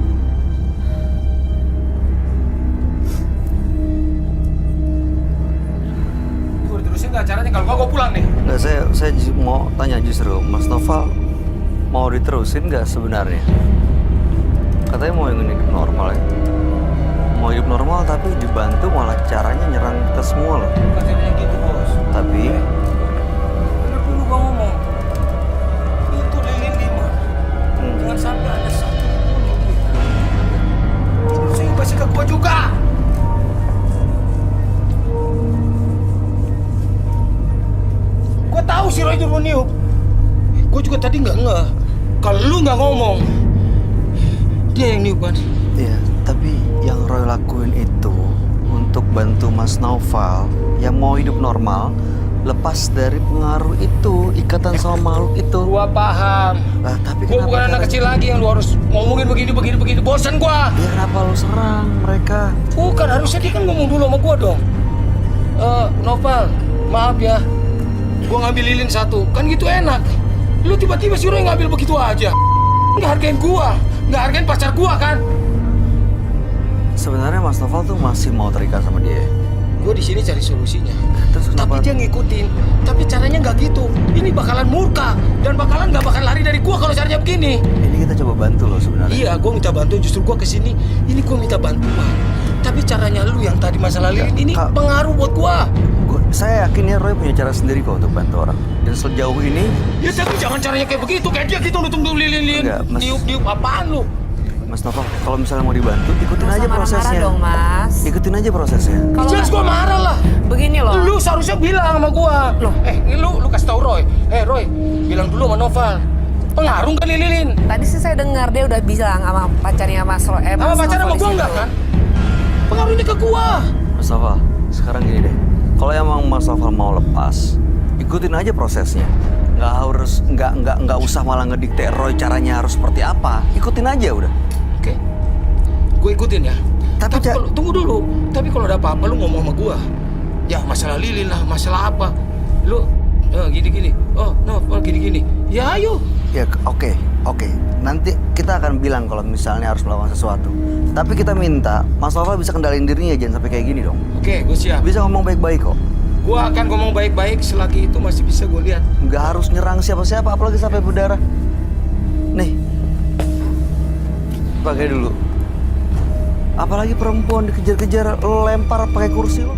Speaker 3: Gue terusin nggak caranya? Kalau nggak gue pulang nih.
Speaker 1: Nggak, saya mau tanya justru, Mas Noval mau diterusin nggak sebenarnya? Katanya mau yang hidup normal ya. Mau hidup normal tapi dibantu malah caranya nyerang kita semua loh.
Speaker 3: Bukan caranya gitu bos.
Speaker 1: Tapi
Speaker 3: Bener dulu gue ngomong. Itu lilin 5. Jangan sampai ada satu pun yang duit. Saya pasti ke gue juga. Gue tahu si Roy nyuruh niup. Gue juga tadi nggak ngeh. Kalau lu nggak ngomong, dia yang niup kan?
Speaker 1: ya, tapi yang Roy lakuin itu untuk bantu Mas Noval yang mau hidup normal, lepas dari pengaruh itu, ikatan sama makhluk itu.
Speaker 3: Gua paham.
Speaker 1: Lah, tapi
Speaker 3: Gue bukan anak kecil lagi yang lu harus ngomongin begini. Bosan gua.
Speaker 1: Ya kenapa lu serang mereka?
Speaker 3: Bukan, harusnya dia kan ngomong dulu sama gua dong. Noval, maaf ya. Gua ngambil lilin 1, kan gitu enak. Lu tiba-tiba si Roy ngambil begitu aja. Nggak hargain gua, nggak hargain pacar gua kan.
Speaker 1: Sebenarnya Mas Noval tuh masih mau terikat sama dia.
Speaker 3: Gue di sini cari solusinya.
Speaker 1: Terus
Speaker 3: Tapi
Speaker 1: kenapa?
Speaker 3: dia ngikutin. Tapi caranya nggak gitu. Ini bakalan murka dan bakalan nggak bakal lari dari gua kalau caranya begini.
Speaker 1: Ini kita coba bantu loh sebenarnya.
Speaker 3: Iya, gue minta bantuan. Justru gue kesini, ini gue minta bantuan. Tapi caranya lu yang tadi masalah lilin ini
Speaker 1: Kak.
Speaker 3: pengaruh buat gue.
Speaker 1: Saya yakin ya Roy punya cara sendiri kok untuk bantu orang. Dan sejauh ini,
Speaker 3: Ya tapi jangan caranya kayak begitu. Kayak dia gitu nutup lilin-lilin.
Speaker 1: Enggak, Mas.
Speaker 3: Niup-niup apaan lu?
Speaker 1: Mas Noval, kalau misalnya mau dibantu, ikutin
Speaker 2: Nggak
Speaker 1: aja
Speaker 2: usah marah-marah
Speaker 1: prosesnya.
Speaker 2: dong, Mas.
Speaker 1: Ikutin aja prosesnya.
Speaker 2: Kalau
Speaker 3: Jelas gue marah lah.
Speaker 2: begini loh.
Speaker 3: Lu seharusnya bilang sama gue.
Speaker 2: Loh.
Speaker 3: Lu kasih tau Roy. Roy, bilang dulu sama Noval. Pengaruh kan lilin?
Speaker 2: Tadi sih saya dengar dia udah bilang sama pacarnya Mas Roy.
Speaker 3: Sama pacar sama
Speaker 2: Novel di
Speaker 3: gue
Speaker 2: situ.
Speaker 3: enggak kan? Pengaruhnya ke gue.
Speaker 1: Mas Noval, sekarang gini deh. Kalau emang Mas Noval mau lepas, ikutin aja prosesnya. Nggak usah malah ngedikte Roy caranya harus seperti apa. Ikutin aja udah.
Speaker 3: Oke. Gue ikutin ya.
Speaker 1: Tapi
Speaker 3: Tunggu dulu. Tapi kalau ada apa-apa lu ngomong sama gua. Ya masalah lilin lah, masalah apa. Lu gini-gini. Oh, gini-gini. Ya ayo.
Speaker 1: Ya oke. Nanti kita akan bilang kalau misalnya harus melakukan sesuatu. Tapi kita minta Mas Noval bisa kendaliin dirinya, jangan sampai kayak gini dong.
Speaker 3: Oke, gue siap.
Speaker 1: Bisa ngomong baik-baik kok.
Speaker 3: Gua akan ngomong baik-baik selagi itu masih bisa gue lihat.
Speaker 1: Nggak harus nyerang siapa-siapa, apalagi sampai berdarah. Nih, pakai dulu. Apalagi perempuan dikejar-kejar, lo lempar pakai kursi lo.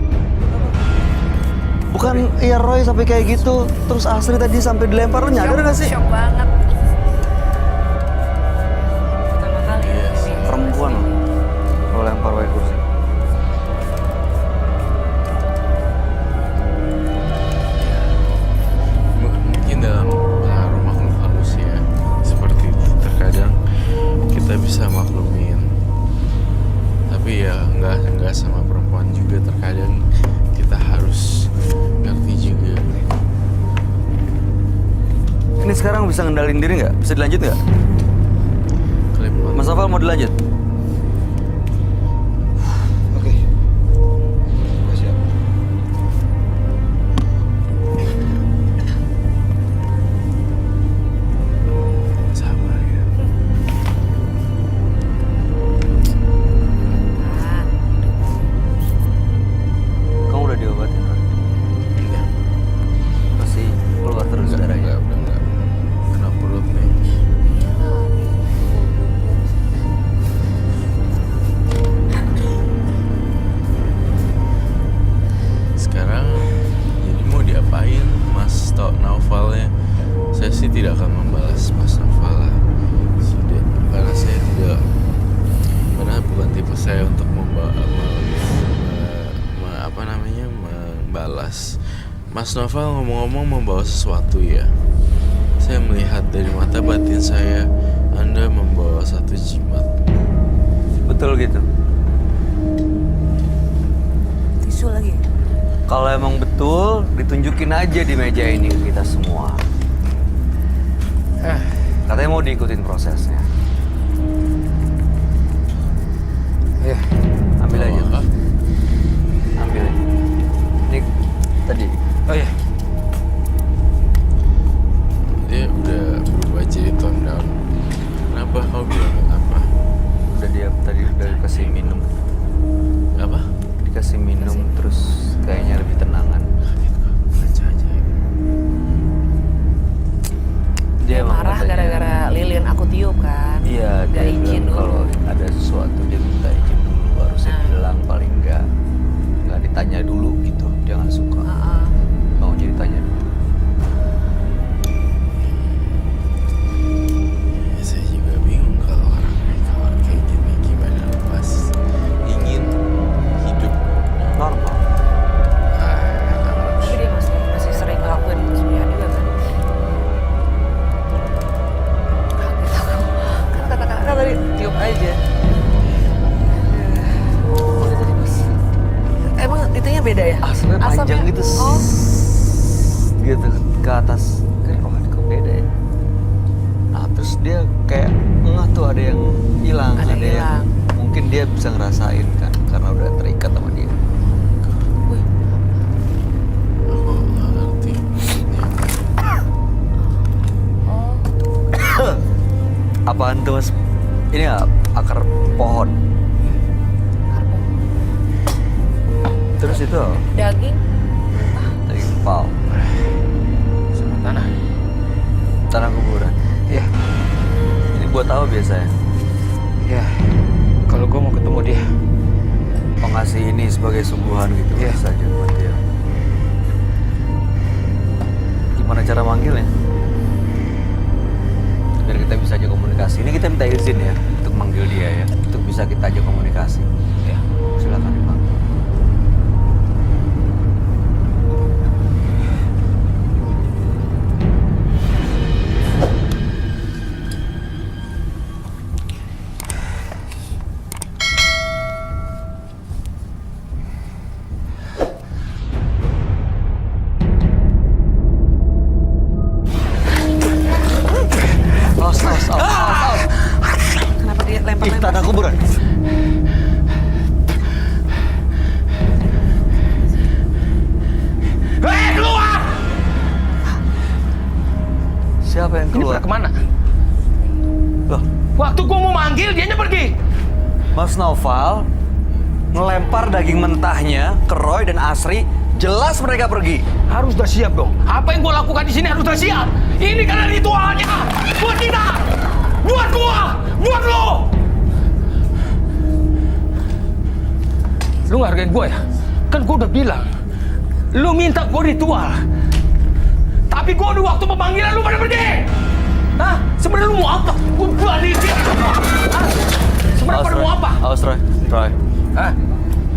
Speaker 1: Bukan ya Roy sampai kayak gitu, terus Asri tadi sampai dilempar, lo nyadar nggak sih?
Speaker 2: Shock banget. Pertama kali
Speaker 5: Iya sih.
Speaker 2: ini.
Speaker 1: Perempuan lo lempar pakai kursi.
Speaker 5: Mungkin dalam pengaruh makhluk halus ya, seperti itu terkadang kita bisa maklumin. Tapi ya nggak sama perempuan juga, terkadang kita harus ngerti juga.
Speaker 1: Ini sekarang bisa ngendalin diri nggak? Bisa dilanjut nggak?
Speaker 5: Kelepan.
Speaker 1: Mas Noval mau dilanjut?
Speaker 3: Oke. Gua siap.
Speaker 5: Sabar ya.
Speaker 1: Kamu udah diobatin, Roy?
Speaker 5: Enggak.
Speaker 1: Masih
Speaker 5: membalas. Mas Novel ngomong-ngomong membawa sesuatu ya. Saya melihat dari mata batin saya, Anda membawa satu jimat.
Speaker 1: Betul gitu.
Speaker 2: Tisu lagi.
Speaker 1: Kalau emang betul, ditunjukin aja di meja ini ke kita semua. Katanya mau diikutin prosesnya.
Speaker 3: Ya.
Speaker 1: Ambil aja. Ambil aja. Ini tadi.
Speaker 3: Oh ya.
Speaker 5: Dia udah berubah jadi tone down. Kenapa kau bilang apa?
Speaker 1: Udah dia tadi udah dikasih minum.
Speaker 5: Apa?
Speaker 1: Dikasih minum terus kayaknya lebih tenangan.
Speaker 5: Baca aja ya.
Speaker 2: Dia
Speaker 1: emang
Speaker 2: marah
Speaker 1: katanya-
Speaker 2: gara-gara lilin aku tiup kan.
Speaker 1: Iya,
Speaker 2: Gak
Speaker 1: dia
Speaker 2: izin
Speaker 1: bilang kalau
Speaker 2: dulu.
Speaker 1: ada sesuatu dia minta izin dulu baru saya
Speaker 2: Nah.
Speaker 1: bilang paling nggak ditanya dulu gitu. Dia nggak suka.
Speaker 2: Heeh.
Speaker 1: Mau jadi tanya dulu.
Speaker 5: Ya, saya juga bingung kalau orang kayak gini gimana lepas ingin hidup
Speaker 1: Normal.
Speaker 2: Tapi dia masih sering ngelakuin kesulian juga kan. Kaget aku. Kan kata-kata tadi tiup aja. Emang itunya beda ya?
Speaker 1: Asapnya panjang gitu.
Speaker 2: Oh.
Speaker 1: Gitu ke atas. Kok beda ya? Nah terus dia kayak enggak tuh ada yang hilang.
Speaker 2: Ada yang hilang.
Speaker 1: Mungkin dia bisa ngerasain kan karena udah terikat sama dia.
Speaker 2: Wih,
Speaker 5: aku nggak ngerti.
Speaker 2: oh.
Speaker 1: Apaan tuh mas? Ini ya akar pohon.
Speaker 2: Karbo.
Speaker 1: Terus itu
Speaker 2: Daging.
Speaker 1: dari kepal.
Speaker 3: Sama tanah.
Speaker 1: Tanah kuburan.
Speaker 3: Ya.
Speaker 1: Ini buat apa biasanya?
Speaker 3: Ya. Kalau gue mau ketemu dia.
Speaker 1: Pengasih ini sebagai sungguhan gitu
Speaker 3: Iya.
Speaker 1: saja buat dia. Gimana cara manggilnya? Biar kita bisa aja komunikasi. Ini kita minta izin ya untuk manggil dia ya, untuk bisa kita aja komunikasi. Ya, silakan dipanggil. Awas.
Speaker 2: Kenapa dia
Speaker 1: Ih,
Speaker 2: lempar-lempar?
Speaker 1: tanah kuburan.
Speaker 3: Keluar!
Speaker 1: Siapa yang
Speaker 3: Ini
Speaker 1: keluar?
Speaker 3: pada kemana?
Speaker 1: Loh,
Speaker 3: Waktu gue mau manggil, dianya pergi.
Speaker 1: Mas Noval ngelempar daging mentahnya ke Roy dan Asri. Jelas mereka pergi.
Speaker 3: Harus udah siap dong. Apa yang gue lakukan di sini harus udah siap. Ini karena ritualnya. Buat kita. Buat gua. Buat lo. Lu nggak hargain gue ya? Kan gue udah bilang. Lu minta gue ritual. Tapi gue udah waktu pemanggilan lu pada pergi. Hah? Sebenarnya lu mau apa? Gue berani dia. Hah? Sebenarnya pada mau apa?
Speaker 1: Awas Roy. Roy.
Speaker 3: Hah?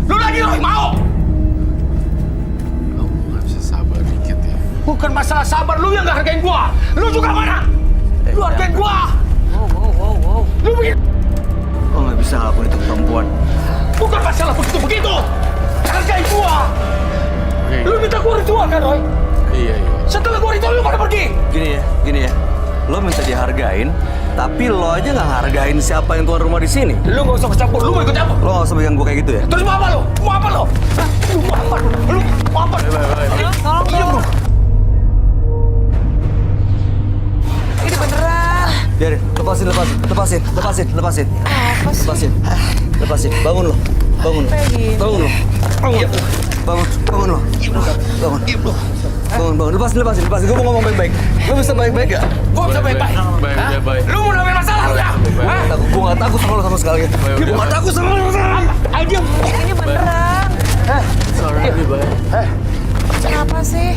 Speaker 3: Lu lagi Roy mau?
Speaker 5: Kamu nggak bisa sabar dikit ya.
Speaker 3: Bukan masalah sabar, lu yang gak hargain gua. Lu juga mana? Lu hargain gua.
Speaker 2: Wow.
Speaker 3: Lu bikin.
Speaker 1: Oh nggak bisa ngelakuin itu ke perempuan.
Speaker 3: Bukan masalah begitu. Hargain gua.
Speaker 5: Oke.
Speaker 3: Lu minta gua ritual kan, Roy?
Speaker 5: Iya.
Speaker 3: Setelah gua ritual, lu pada pergi.
Speaker 1: Gini ya. Lo minta dihargain, tapi lo aja nggak hargain siapa yang tuan rumah di sini.
Speaker 3: Lu gak usah kecampur, lu mau ikut campur.
Speaker 1: Lo nggak usah pegang gue kayak gitu ya.
Speaker 3: Terus mau apa lu? Mau apa lu? Hah? Lu mau apa? Lu mau apa?
Speaker 2: Tolong
Speaker 3: Diam lu.
Speaker 2: dong. Ini beneran.
Speaker 1: Biarin, lepasin.
Speaker 2: Apa sih?
Speaker 1: Lepasin. Bangun lo. Bangun. Lepasin. Gue mau ngomong baik-baik. Lo bisa baik-baik gak?
Speaker 3: Gua bisa baik-baik.
Speaker 5: Baik.
Speaker 3: Lu mau nambah masalah lu ya? Hah?
Speaker 1: Gue gak takut sama lo sama sekali. Gue gak takut sama lo.
Speaker 3: Ayo diam.
Speaker 2: Ini beneran.
Speaker 5: Sorry, baik.
Speaker 2: Kenapa sih?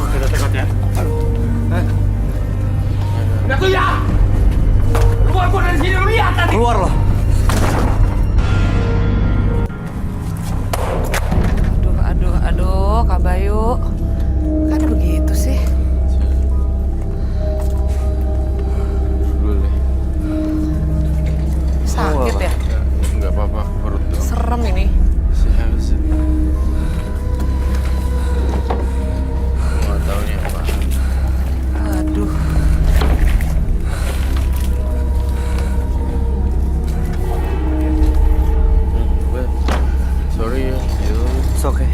Speaker 3: Kita tekad ya. Udah tuh ya. Keluar gua dari sini dulu ya.
Speaker 1: Keluar loh.
Speaker 2: Aduh, Kak Bayu. Kan begitu sih.
Speaker 5: Boleh.
Speaker 2: Sakit ya?
Speaker 5: Nggak apa-apa, perut dong.
Speaker 2: Serem ini.
Speaker 5: Saya nggak tahu nih apa.
Speaker 2: Aduh.
Speaker 5: Well, sorry ya, itu
Speaker 1: It's okay.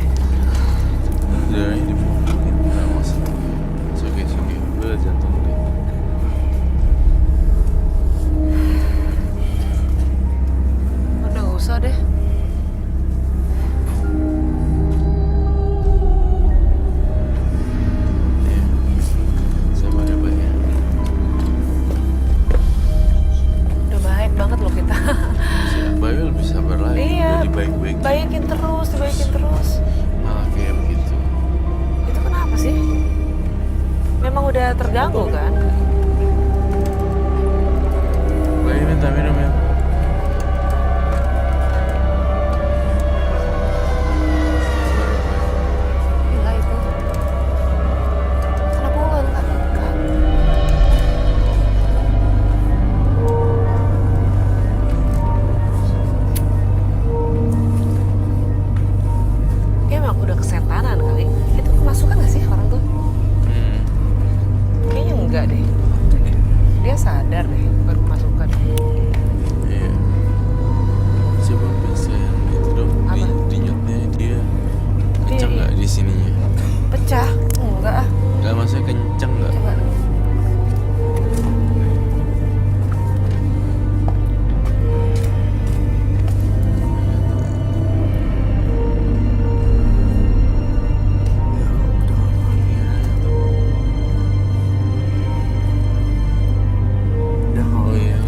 Speaker 5: darahnya dipompa nggak masalah. It's okay. Well, jantung deh.
Speaker 2: Udah nggak usah deh.
Speaker 5: Iya. Sabar ya, Pak ya.
Speaker 2: Udah baik banget loh kita.
Speaker 5: Bayu lebih sabar lagi.
Speaker 2: Iya.
Speaker 5: Jadi baik-baik.
Speaker 2: Dibaikin terus.
Speaker 5: Malah kayak begitu.
Speaker 2: Itu kenapa sih? Memang udah terganggu kan?
Speaker 5: Bayu minta minum ya.
Speaker 2: Gila itu. Kenapa lo nggak angkat? Dia emang udah kesetanan kali. Itu kemasukan nggak sih orang tuh? Kayaknya enggak deh. Dia sadar deh baru kemasukan.
Speaker 5: Iya. Coba bisa yang itu dong.
Speaker 2: Apa?
Speaker 5: Denyutnya dia kenceng
Speaker 2: Iya.
Speaker 5: nggak di sininya?
Speaker 2: Pecah? Enggak ah.
Speaker 5: Nggak, maksudnya kenceng nggak?
Speaker 2: Coba.
Speaker 1: Udah nggak
Speaker 5: Oh iya.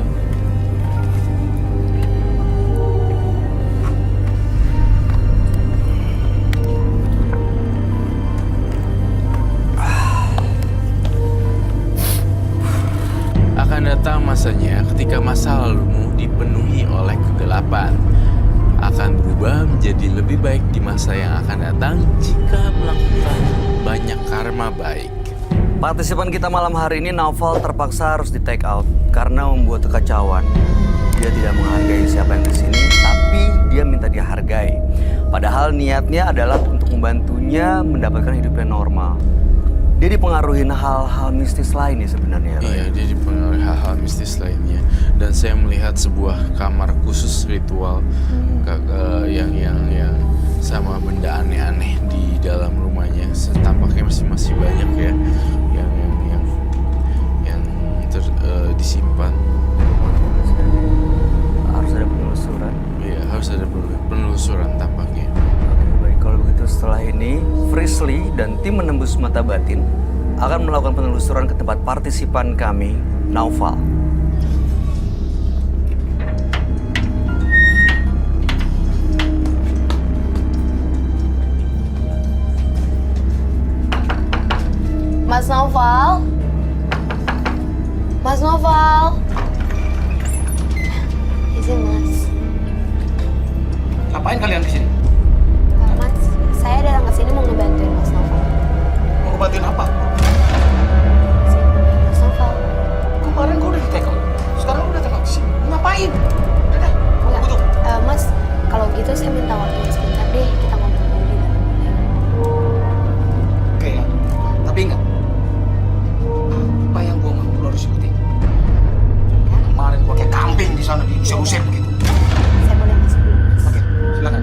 Speaker 5: Akan datang masanya ketika masa lalumu dipenuhi oleh kegelapan. Akan berubah menjadi lebih baik di masa yang akan datang jika melakukan banyak karma baik.
Speaker 1: Partisipan kita malam hari ini, Naufal, terpaksa harus di take out karena membuat kekacauan. Dia tidak menghargai siapa yang di sini, tapi dia minta dihargai. Padahal niatnya adalah untuk membantunya mendapatkan hidup yang normal. Dia dipengaruhi hal-hal mistis lain ya sebenarnya, Roy.
Speaker 5: Iya, dia dipengaruhi hal-hal mistis lainnya. Dan saya melihat sebuah kamar khusus ritual yang sama benda aneh-aneh di dalam rumahnya. Tampaknya masih banyak ya yang disimpan.
Speaker 1: Harus ada penelusuran.
Speaker 5: Iya, harus ada penelusuran tampaknya.
Speaker 1: Oke, baik. Kalau begitu setelah ini, Frisly dan tim menembus mata batin akan melakukan penelusuran ke tempat partisipan kami, Naufal.
Speaker 6: Mas Noval? Mas Noval? Izin, Mas.
Speaker 3: Ngapain kalian di sini?
Speaker 6: Mas, saya datang ke sini mau ngebantuin Mas Noval.
Speaker 3: Mau ngebantuin apa?
Speaker 6: Sini, Mas Noval.
Speaker 3: Kemarin kau udah di take out. Sekarang lu datang ke sini. Ngapain? Udah,
Speaker 6: Enggak,
Speaker 3: butuh.
Speaker 6: Mas, kalau gitu saya minta waktunya sebentar deh. Kita ngobrol dulu di dalam.
Speaker 3: Oke ya. Tapi ingat, apa yang gua mau lu harus ikutin. Kemarin gua kayak kambing di sana diusir-usir begitu.
Speaker 6: Saya boleh masuk dulu, Mas.
Speaker 3: Oke, silakan.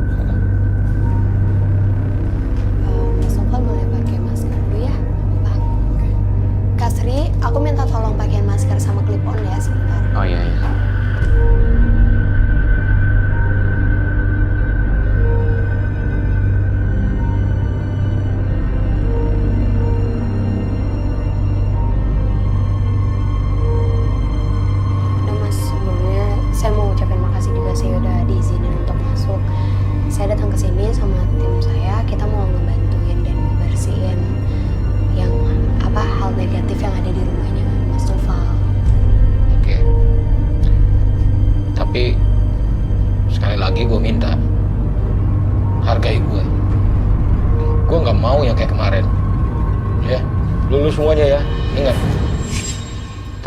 Speaker 3: Silakan.
Speaker 6: Mas Noval boleh pakai masker dulu ya, Pak. Kak Sri, aku minta tolong pakein masker sama clip on ya sebentar.
Speaker 5: Oh iya.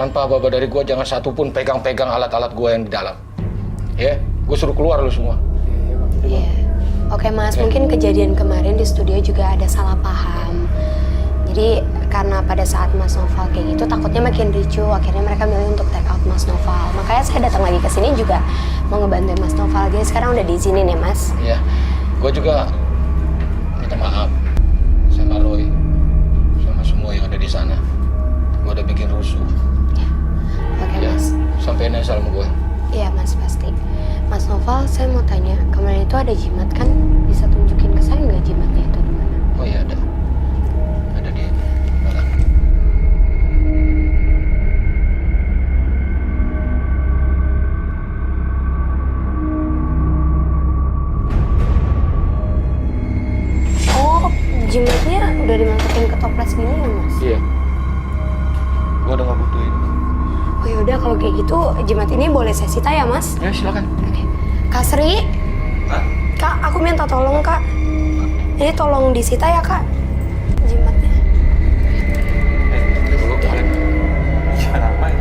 Speaker 3: tanpa aba-aba dari gue jangan satupun pegang-pegang alat-alat gue yang di dalam. Ya, gue suruh keluar lu semua.
Speaker 6: Iya. Oke Mas, mungkin kejadian kemarin di studio juga ada salah paham. Jadi karena pada saat Mas Noval kayak gitu takutnya makin ricuh, akhirnya mereka milih untuk take out Mas Noval. Makanya saya datang lagi ke sini juga mau ngebantuin Mas Noval. Jadi sekarang udah diizinin ya Mas.
Speaker 3: Iya, gue juga minta maaf sama Roy, sama semua yang ada di sana. Gue udah bikin rusuh.
Speaker 6: Oke
Speaker 3: Ya,
Speaker 6: Mas.
Speaker 3: sampai nanya sama gue.
Speaker 6: Iya Mas, pasti. Mas Noval, saya mau tanya, kemarin itu ada jimat kan? Bisa tunjukin ke saya nggak jimatnya itu di mana?
Speaker 3: Oh iya ada. Ada di belakang.
Speaker 6: Oh, jimatnya udah dimasukin ke toples gini ya Mas?
Speaker 3: Iya. Gue udah nggak butuh ini.
Speaker 6: Oh yaudah kalau kayak gitu jimat ini boleh saya sita ya Mas?
Speaker 3: Ya silakan.
Speaker 6: Oke. Kak Sri?
Speaker 3: Hah?
Speaker 6: Kak, aku minta tolong Kak. Ini tolong disita ya Kak, jimatnya.
Speaker 3: Dulu kalian. Jangan apa ya?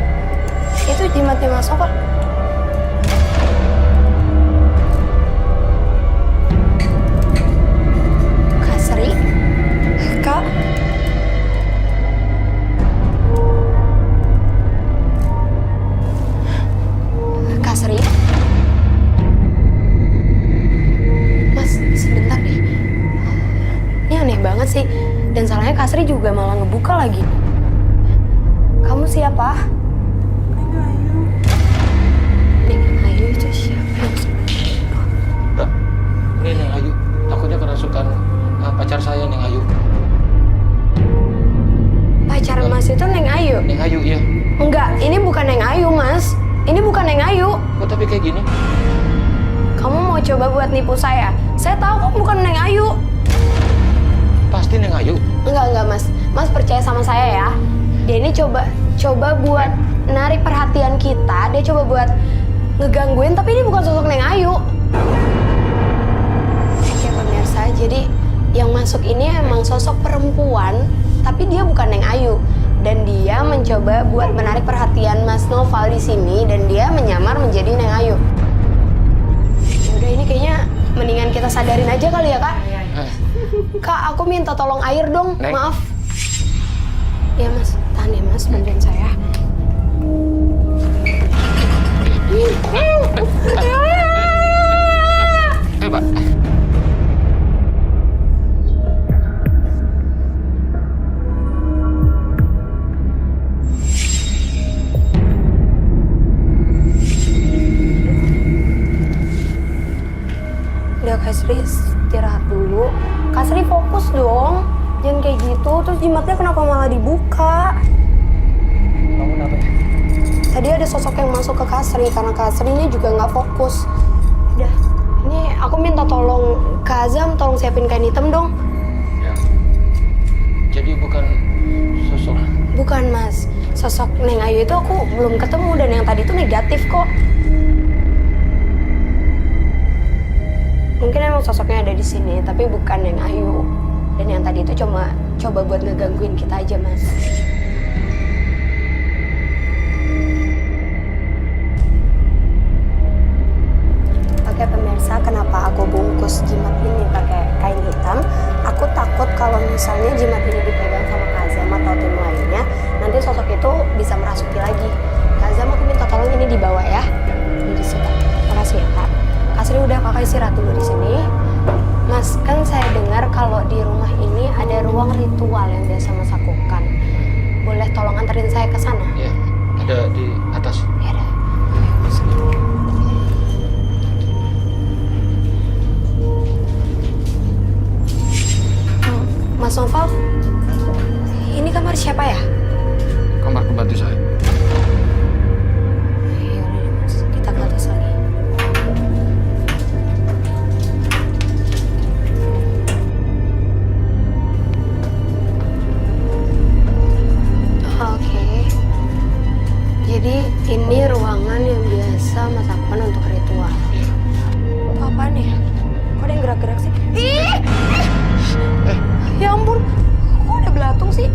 Speaker 6: Itu jimatnya Mas Noval. Kak Sri? Kak? Kak Sri? Mas, sebentar deh. Ini aneh banget sih. Dan salahnya Kak Sri juga malah ngebuka lagi. Kamu siapa? Neng Ayu itu siapa?
Speaker 3: Udah. Ini Neng Ayu. Takutnya kerasukan pacar saya Neng Ayu.
Speaker 6: Pacar Mas itu Neng Ayu?
Speaker 3: Neng Ayu iya.
Speaker 6: Enggak, ini bukan Neng Ayu Mas. Ini bukan Neng Ayu.
Speaker 3: Kok tapi kayak gini?
Speaker 6: Kamu mau coba buat nipu saya? Saya tahu kamu bukan Neng Ayu.
Speaker 3: Pasti Neng Ayu.
Speaker 6: Enggak Mas. Mas percaya sama saya ya. Dia ini coba buat narik perhatian kita. Dia coba buat ngegangguin, tapi ini bukan sosok Neng Ayu. Oke pemirsa, jadi yang masuk ini emang sosok perempuan, tapi dia bukan Neng Ayu. Dan dia mencoba buat menarik perhatian Mas Noval di sini, dan dia menyamar menjadi Neng Ayu. Yaudah ini kayaknya mendingan kita sadarin aja kali ya Kak. Kak, aku minta tolong air dong,
Speaker 3: Neng.
Speaker 6: maaf. Ya Mas, tahan ya Mas, bantuin saya.
Speaker 3: Pak.
Speaker 6: Udah Kak Sri, istirahat dulu. Kak Sri fokus dong. Jangan kayak gitu, terus jimatnya kenapa malah dibuka?
Speaker 3: Kamu kenapa ya?
Speaker 6: Tadi ada sosok yang masuk ke Kak Sri, karena Kak Sri-nya juga nggak fokus. Udah, ini aku minta tolong Kak Azam, tolong siapin kain hitam dong.
Speaker 3: Ya. Jadi bukan sosok.
Speaker 6: Bukan Mas, sosok Neng Ayu itu aku belum ketemu, dan yang tadi itu negatif kok. Mungkin emang sosoknya ada di sini, tapi bukan Neng Ayu. Dan yang tadi itu cuma coba buat ngegangguin kita aja, Mas. Oke pemirsa, kenapa aku bungkus jimat ini pakai kain hitam? Aku takut kalau misalnya jimat ini dipegang sama Kak Azam atau tim lainnya, nanti sosok itu bisa merasuki lagi. Kak Azam, aku minta tolong ini dibawa ya. Ini disita. Makasih ya Kak. Kak Sri udah, kakak istirahat dulu di sini. Mas, kan saya dengar kalau di rumah ini ada ruang ritual yang biasa Mas lakukan. Boleh tolong anterin saya ke sana?
Speaker 3: Ya, ada di atas.
Speaker 6: Ya udah. Mas Noval, ini kamar siapa ya?
Speaker 3: Kamar pembantu saya.
Speaker 6: Ya udah deh Mas, kita ke atas lagi. Oke. Jadi ini ruangan yang biasa Mas lakukan untuk ritual.
Speaker 3: Iya.
Speaker 6: Itu apaan ya? Kok ada yang gerak-gerak sih? Ih! Ya ampun, kok ada belatung sih?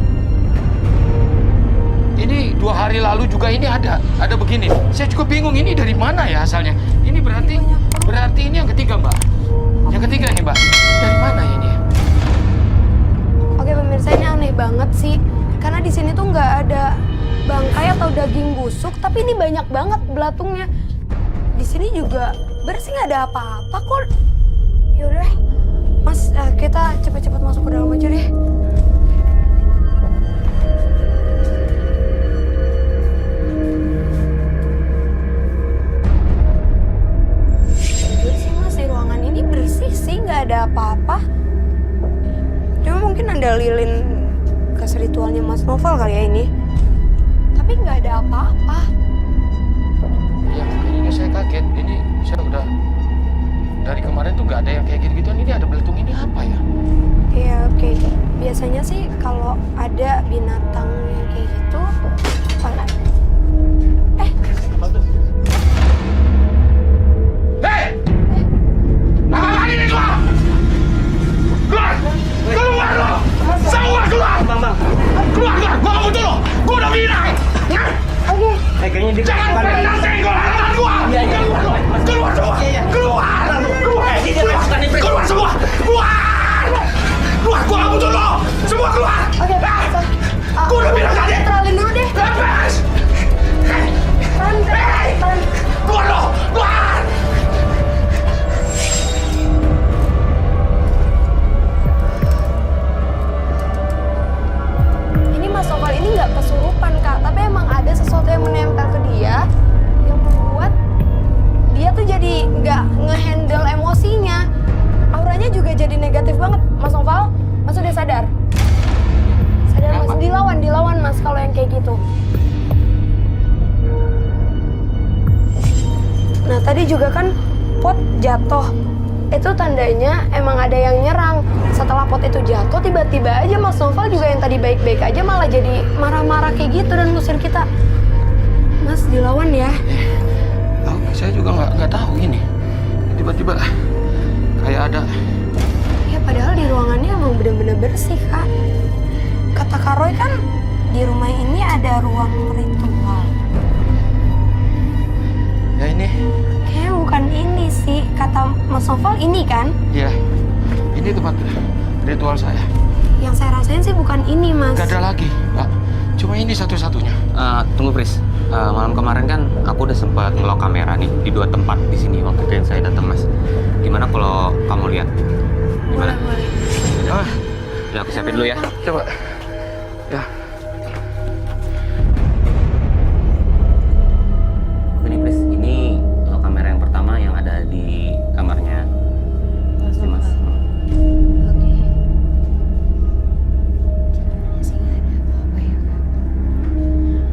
Speaker 3: Ini 2 hari hari lalu juga ini ada begini. Saya juga bingung ini dari mana ya asalnya. Ini berarti ini yang ketiga, Mbak. Yang ketiga nih, Mbak. Dari mana ini?
Speaker 6: Oke pemirsa, ini aneh banget sih. Karena di sini tuh nggak ada bangkai atau daging busuk, tapi ini banyak banget belatungnya. Di sini juga bersih, nggak ada apa-apa kok. Yaudah, Mas, kita cepet-cepet masuk ke dalam aja deh. Jujur sih Mas, di ruangan ini bersih sih, nggak ada apa-apa. Cuma mungkin ada lilin kas ritualnya Mas Novel kali ya ini. Tapi nggak ada apa-apa.
Speaker 3: Ya makanya saya kaget. Ini saya udah dari kemarin tuh nggak ada yang kayak gitu-gituan. Ini ada belatung, ini apa ya?
Speaker 6: Iya, oke. Biasanya sih kalau ada binatang yang kayak gitu,
Speaker 3: Hei! Apa ini keluar? Keluar! Keluar lo! Semua keluar! Bang. Keluar! Gua nggak butuh lo! Gua udah bilang!
Speaker 6: oke.
Speaker 3: Jangan pernah senggol harapan gua! Keluar semua! Keluar! Keluar semua! Keluar! Keluar! Gua nggak butuh lo! Semua keluar!
Speaker 6: Oke,
Speaker 3: Gua udah bilang tadi!
Speaker 6: Teralin dulu deh.
Speaker 3: Lepas! Hei! Keluar lo! Keluar!
Speaker 6: Ini Mas Novel ini nggak kesurupan Kak, tapi emang ada sesuatu yang menempel ke dia yang membuat dia tuh jadi nggak ngehandle emosinya. Auranya juga jadi negatif banget. Mas Novel, Mas udah sadar? Sadar Mas, dilawan Mas kalau yang kayak gitu. Nah tadi juga kan pot jatuh. Itu tandanya emang ada yang nyerang. Setelah pot itu jatuh, tiba-tiba aja Mas Novel juga yang tadi baik-baik aja malah jadi marah-marah kayak gitu dan ngusir kita. Mas dilawan ya.
Speaker 3: Saya juga nggak tahu ini. Tiba-tiba kayak ada.
Speaker 6: Ya padahal di ruangannya emang bener-bener bersih Kak. Kata Kak Roy kan di rumah ini ada ruang ritual.
Speaker 3: Ya ini.
Speaker 6: Kayaknya bukan ini sih. Kata Mas Novel ini kan.
Speaker 3: Ya, ini tempat ritual saya.
Speaker 6: Yang saya rasain sih bukan ini Mas.
Speaker 3: Gak ada lagi, Mbak. Cuma ini satu-satunya.
Speaker 7: Tunggu Pris, malam kemarin kan aku udah sempat ngelok kamera nih di 2 tempat di sini waktu itu yang saya datang Mas. Gimana kalau kamu lihat? Gimana?
Speaker 6: Boleh.
Speaker 7: Ya aku siapin dulu ya.
Speaker 3: Coba. Ya.
Speaker 7: Ini Pris, ini kamera yang pertama yang ada di kamarnya.
Speaker 6: Mas
Speaker 7: Ini, Mas.
Speaker 6: Oke. Kayaknya sih nggak ada apa-apa ya Kak.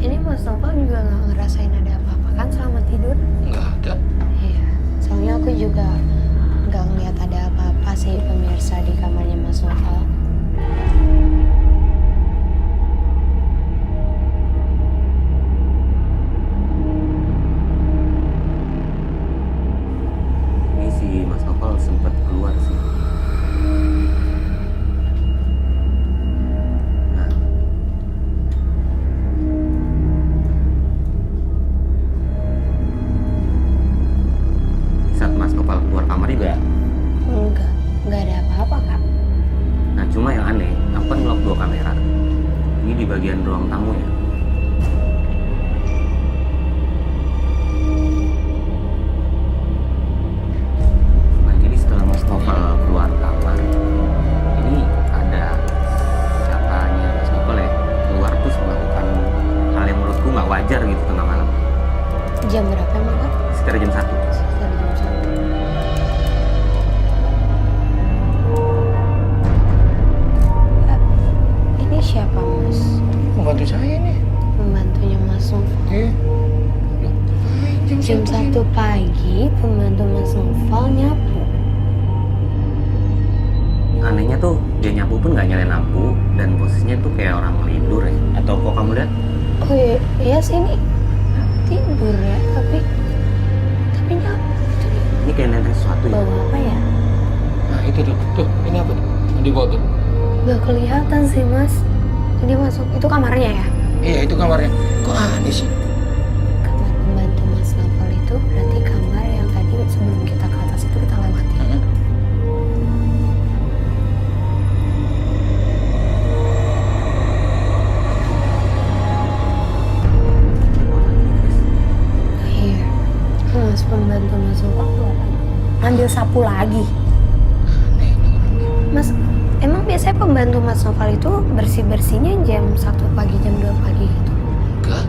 Speaker 6: Ini Mas Novel juga nggak ngerasain ada apa-apa kan selama tidur?
Speaker 3: Nggak ada.
Speaker 6: Iya. Soalnya aku juga nggak ngeliat ada apa-apa sih pemirsa di kamarnya Mas Novel.
Speaker 7: Ini si Mas Novel sempat keluar sih. Nah. Saat Mas Novel keluar kamar juga.
Speaker 6: Nggak ada apa-apa Kak.
Speaker 7: Nah cuma yang aneh, aku kan ngelok 2 kamera. Ini di bagian ruang tamu ya. Nah jadi setelah Mas Novel keluar kamar, ini ada siapanya Mas Novel ya keluar terus melakukan hal yang menurutku nggak wajar gitu tengah malam.
Speaker 6: Jam berapa emang Kak?
Speaker 7: Sekitar jam 1.
Speaker 6: Sekitar jam 1. Ini siapa Mas?
Speaker 3: Pembantu saya ini.
Speaker 6: Pembantunya Mas Novel.
Speaker 3: Iya. Loh,
Speaker 6: Jam 1 pagi pembantu Mas Novel nyapu.
Speaker 7: Anehnya tuh dia nyapu pun nggak nyalain lampu dan posisinya tuh kayak orang tidur ya. Atau kok kamu lihat?
Speaker 6: Oh iya sih ini tidur ya, tapi nyapu.
Speaker 7: Ini kayak nenteng sesuatu ya.
Speaker 6: Bawa apa ya?
Speaker 3: Nah itu tuh, ini apa tuh? Di bawah tuh.
Speaker 6: Gak kelihatan sih Mas. Ini masuk, itu kamarnya ya?
Speaker 3: Iya itu kamarnya. Kok aneh sih?
Speaker 6: Mas pembantu Mas Noval keluar lagi. Ngambil sapu lagi. Mas, emang biasanya pembantu Mas Noval itu bersih-bersihnya jam 1 pagi, jam 2 pagi gitu?
Speaker 3: Enggak.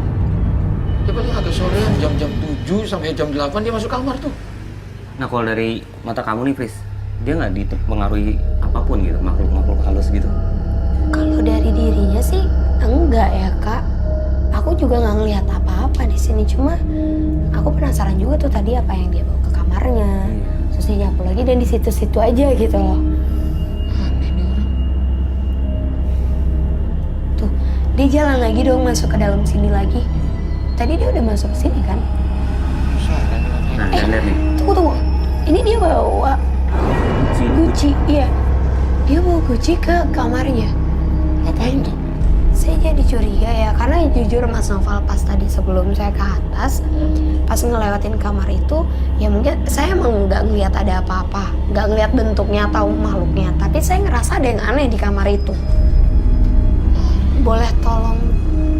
Speaker 3: Dia paling agak sorean, jam 7 sampai jam 8 dia masuk kamar tuh.
Speaker 7: Nah kalau dari mata kamu nih Fris, dia nggak dipengaruhi apapun gitu, makhluk-makhluk halus gitu?
Speaker 6: Kalau dari dirinya sih enggak ya kak. Aku juga nggak ngelihat apa-apa di sini. Cuma aku penasaran juga tuh tadi apa yang dia bawa ke kamarnya. Terus dia nyapu lagi dan di situ-situ aja gitu loh.
Speaker 3: Aneh nih orang.
Speaker 6: Tuh, dia jalan lagi dong masuk ke dalam sini lagi. Tadi dia udah masuk ke sini kan?
Speaker 7: Nah, dan lihat nih.
Speaker 6: Tunggu. Ini dia bawa Gucci, iya. Dia bawa Gucci ke kamarnya.
Speaker 3: Ngapain tuh?
Speaker 6: Saya jadi curiga ya, karena jujur Mas Noval pas tadi sebelum saya ke atas, pas ngelewatin kamar itu, ya mungkin saya emang nggak ngeliat ada apa-apa, nggak ngeliat bentuknya atau makhluknya, tapi saya ngerasa ada yang aneh di kamar itu. Boleh tolong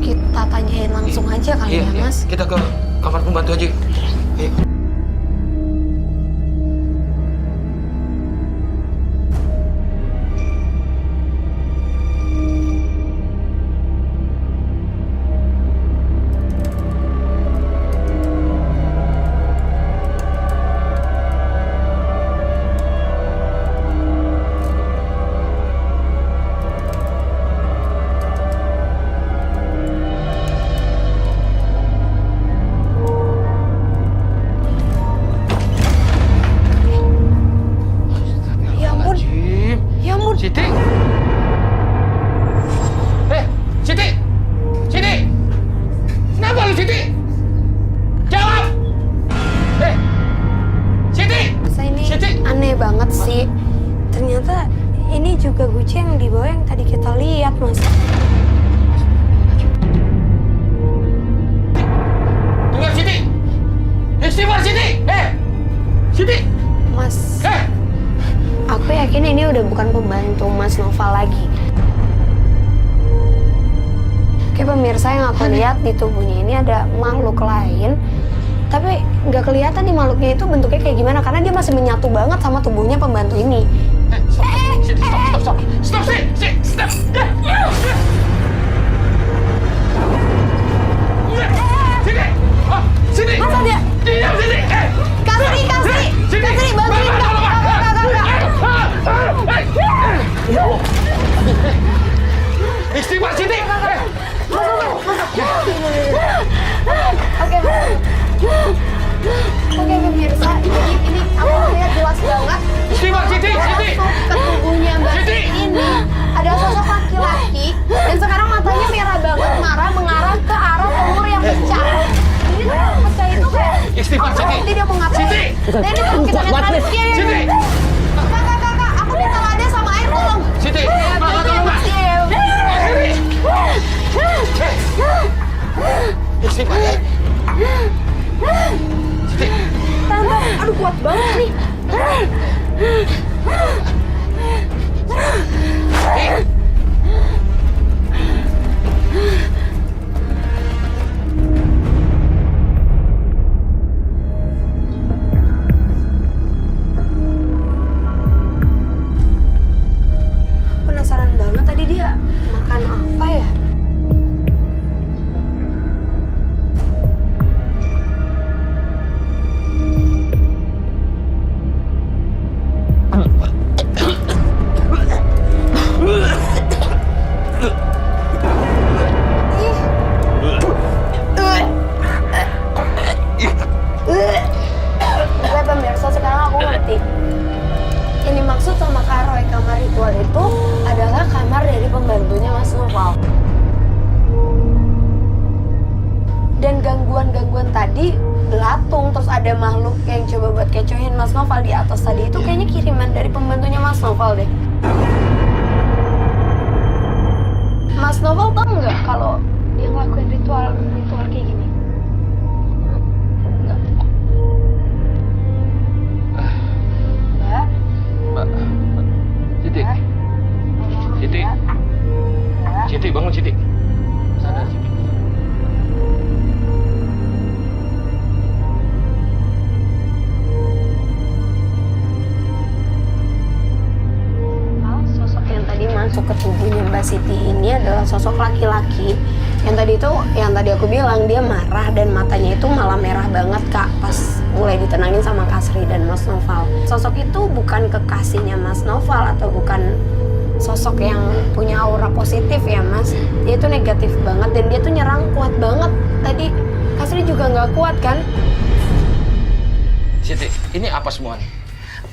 Speaker 6: kita tanyain langsung aja kali ya Mas?
Speaker 3: Kita ke kamar pembantu aja. Ayo.
Speaker 6: Ya ampun,
Speaker 3: Siti! Siti! Siti! Kenapa lu Siti? Jawab! Siti!
Speaker 6: saya ini
Speaker 3: Siti!
Speaker 6: aneh banget sih. Ternyata ini juga Gucci yang dibawa yang tadi kita lihat Mas.
Speaker 3: Dengar Siti! Istighfar Siti! Siti!
Speaker 6: Mas, aku yakin ini udah bukan pembantu Mas Noval lagi. Kayak pemirsa yang aku lihat di tubuhnya ini ada makhluk lain, tapi nggak kelihatan nih makhluknya itu bentuknya kayak gimana karena dia masih menyatu banget sama tubuhnya pembantu ini.
Speaker 3: Stop! Stop, Siti! Stop! Siti! Siti!
Speaker 6: Masa dia?
Speaker 3: Diam, Siti!
Speaker 6: Kasri, bantuin Kak.
Speaker 3: Istighfar Siti!
Speaker 6: Oke, pemirsa, jadi ini aku lihat jelas banget.
Speaker 3: Istighfar Siti! Siti!
Speaker 6: Ke tubuhnya Mbak
Speaker 3: Siti!
Speaker 6: ini ada sosok laki-laki dan sekarang matanya merah banget, marah mengarah ke arah telur yang pecah. Ini tuh yang pecah itu kayak
Speaker 3: Istighfar Siti!
Speaker 6: tidak mau ngapain.
Speaker 3: Siti!
Speaker 6: Dan ini kalau kita lihat tadi,
Speaker 3: Siti!
Speaker 6: Kakak, aku minta lada sama air tolong.
Speaker 3: Siti! Mama tolong Mbak! Istighfar ya! Siti!
Speaker 6: Tante, aduh kuat banget nih. Penasaran banget tadi dia makan apa ya? Oke pemirsa, sekarang aku ngerti. Yang dimaksud sama Kak Roy kamar ritual itu adalah kamar dari pembantunya Mas Noval. Dan gangguan-gangguan tadi belatung, terus ada makhluk yang coba buat kecohin Mas Noval di atas tadi itu kayaknya kiriman dari pembantunya Mas Noval deh. Mas Noval tau nggak kalau dia ngelakuin ritual kayak gini? Nggak. Mbak.
Speaker 3: Siti! Siti! Siti, bangun Siti! Sadar Siti!
Speaker 6: Mbak Siti ini adalah sosok laki-laki yang tadi aku bilang dia marah dan matanya itu malah merah banget Kak pas mulai ditenangin sama Kasri dan Mas Noval. Sosok itu bukan kekasihnya Mas Noval atau bukan sosok yang punya aura positif ya Mas. Dia itu negatif banget dan dia tuh nyerang kuat banget. Tadi Kasri juga nggak kuat kan?
Speaker 3: Siti, ini apa semua nih?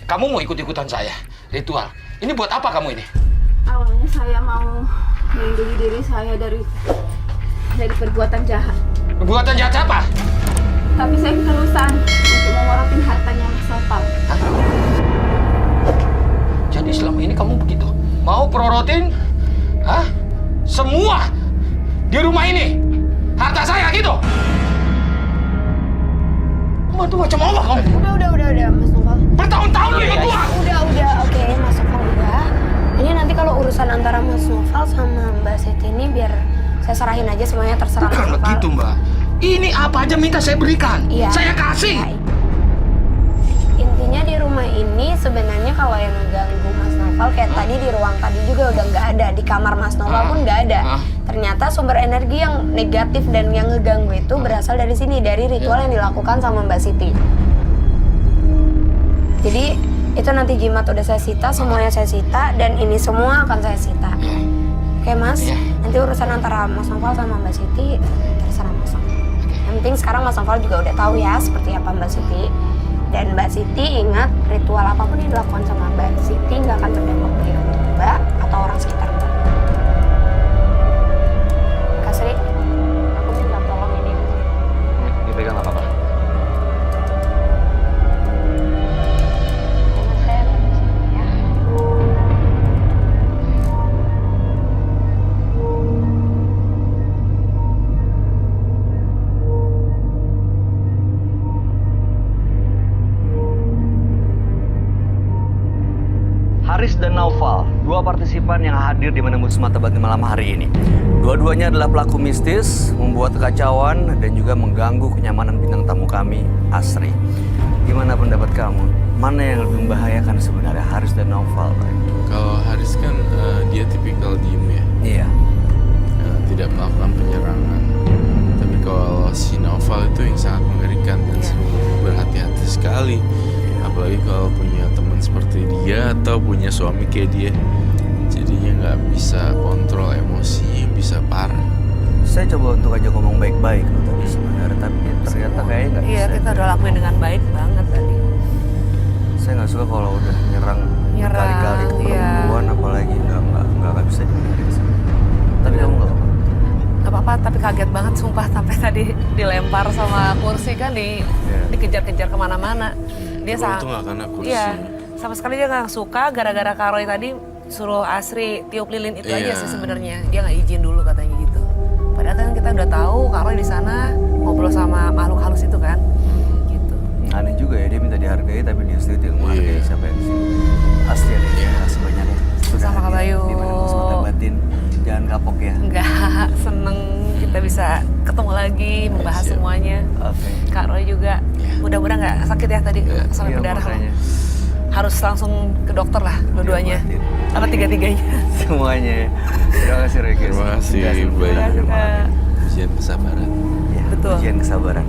Speaker 3: Kamu mau ikut-ikutan saya? Ritual. Ini buat apa kamu ini?
Speaker 8: Awalnya saya mau melindungi diri saya dari perbuatan jahat.
Speaker 3: Perbuatan jahat apa?
Speaker 8: Tapi saya kelulusan untuk memorotin hartanya Mas Noval.
Speaker 3: Hah? Jadi selama ini kamu begitu? Mau prorotin? Hah? Semua di rumah ini? Harta saya gitu? Kamu tuh macam apa kamu?
Speaker 6: Udah Mas Noval.
Speaker 3: Bertahun-tahun lu ikut gua!
Speaker 6: Udah, oke Mas Noval udah. Ini nanti kalau urusan antara Mas Noval sama Mbak Siti ini biar saya serahin aja semuanya, terserah Mas
Speaker 3: Bukan
Speaker 6: Noval.
Speaker 3: begitu Mbak. Ini apa aja minta saya berikan.
Speaker 6: Iya.
Speaker 3: Saya kasih.
Speaker 6: Ya, intinya di rumah ini sebenarnya kalau yang ngeganggu Mas Noval kayak tadi di ruang tadi juga udah nggak ada, di kamar Mas Noval pun nggak ada. Ternyata sumber energi yang negatif dan yang ngeganggu itu berasal dari sini, dari ritual yang dilakukan sama Mbak Siti. Jadi itu nanti jimat udah saya sita, semuanya saya sita, dan ini semua akan saya sita. Oke Mas, nanti urusan antara Mas Noval sama Mbak Siti terserah Mas Noval. Yang penting sekarang Mas Noval juga udah tahu ya seperti apa Mbak Siti. Dan Mbak Siti ingat, ritual apapun yang dilakukan sama Mbak Siti nggak akan berdampak baik untuk Mbak atau orang sekitar Mbak. Kak Sri, aku minta tolong ini.
Speaker 1: Dipegang nggak apa-apa.
Speaker 6: Saya akan di sini ya.
Speaker 1: Haris dan Naufal, dua partisipan yang hadir di Menembus Mata Batin malam hari ini. Dua-duanya adalah pelaku mistis, membuat kekacauan, dan juga mengganggu kenyamanan bintang tamu kami, Asri. Gimana pendapat kamu? Mana yang lebih membahayakan sebenarnya, Haris dan Naufal?
Speaker 5: Kalau Haris kan dia tipikal diem ya,
Speaker 1: Iya.
Speaker 5: tidak melakukan penyerangan. Tapi kalau si Naufal itu yang sangat mengerikan dan selalu berhati-hati sekali. Apalagi kalau punya teman seperti dia atau punya suami kayak dia, jadinya nggak bisa kontrol emosinya, bisa parah.
Speaker 1: Saya coba untuk aja ngomong baik-baik loh tadi sebenarnya, tapi ternyata kayaknya nggak bisa.
Speaker 2: Iya, kita udah lakuin dengan baik banget tadi.
Speaker 1: Saya nggak suka kalau udah nyerang
Speaker 2: Nyerang,
Speaker 1: kali-kali ke
Speaker 2: iya.
Speaker 1: perempuan, apalagi nggak bisa dihindarin sih. Tapi kamu nggak apa-apa.
Speaker 2: Gak apa-apa, tapi kaget banget sumpah sampai tadi dilempar sama kursi kan dikejar-kejar kemana-mana. Dia
Speaker 5: Untung nggak kena kursi.
Speaker 2: Iya, sama sekali dia nggak suka gara-gara Kak Roy tadi suruh Asri tiup lilin itu aja sih sebenarnya. Dia nggak izin dulu katanya gitu. Padahal kan kita udah tahu Kak Roy di sana ngobrol sama makhluk halus itu kan. Gitu.
Speaker 1: Aneh juga ya, dia minta dihargai tapi dia sendiri tidak menghargai siapa yang di sini. Asli ada terima kasih banyak sudah
Speaker 2: Sama Kak
Speaker 1: hadir
Speaker 2: Bayu.
Speaker 1: di Menembus Mata Batin. Jangan kapok ya.
Speaker 2: Enggak, seneng kita bisa ketemu lagi, membahas semuanya.
Speaker 1: Oke.
Speaker 2: Kak Roy juga, mudah-mudahan nggak sakit ya tadi sampai
Speaker 1: Iya,
Speaker 2: berdarah.
Speaker 1: makanya.
Speaker 2: Harus langsung ke dokter lah, dua-duanya.
Speaker 1: Diobatin.
Speaker 2: Apa tiga-tiganya.
Speaker 1: Semuanya. Terima kasih Roy.
Speaker 5: Terima kasih,
Speaker 1: Sudah
Speaker 5: Bayu.
Speaker 1: malam ini.
Speaker 5: Ujian kesabaran.
Speaker 1: Ya,
Speaker 2: Betul.
Speaker 1: ujian kesabaran.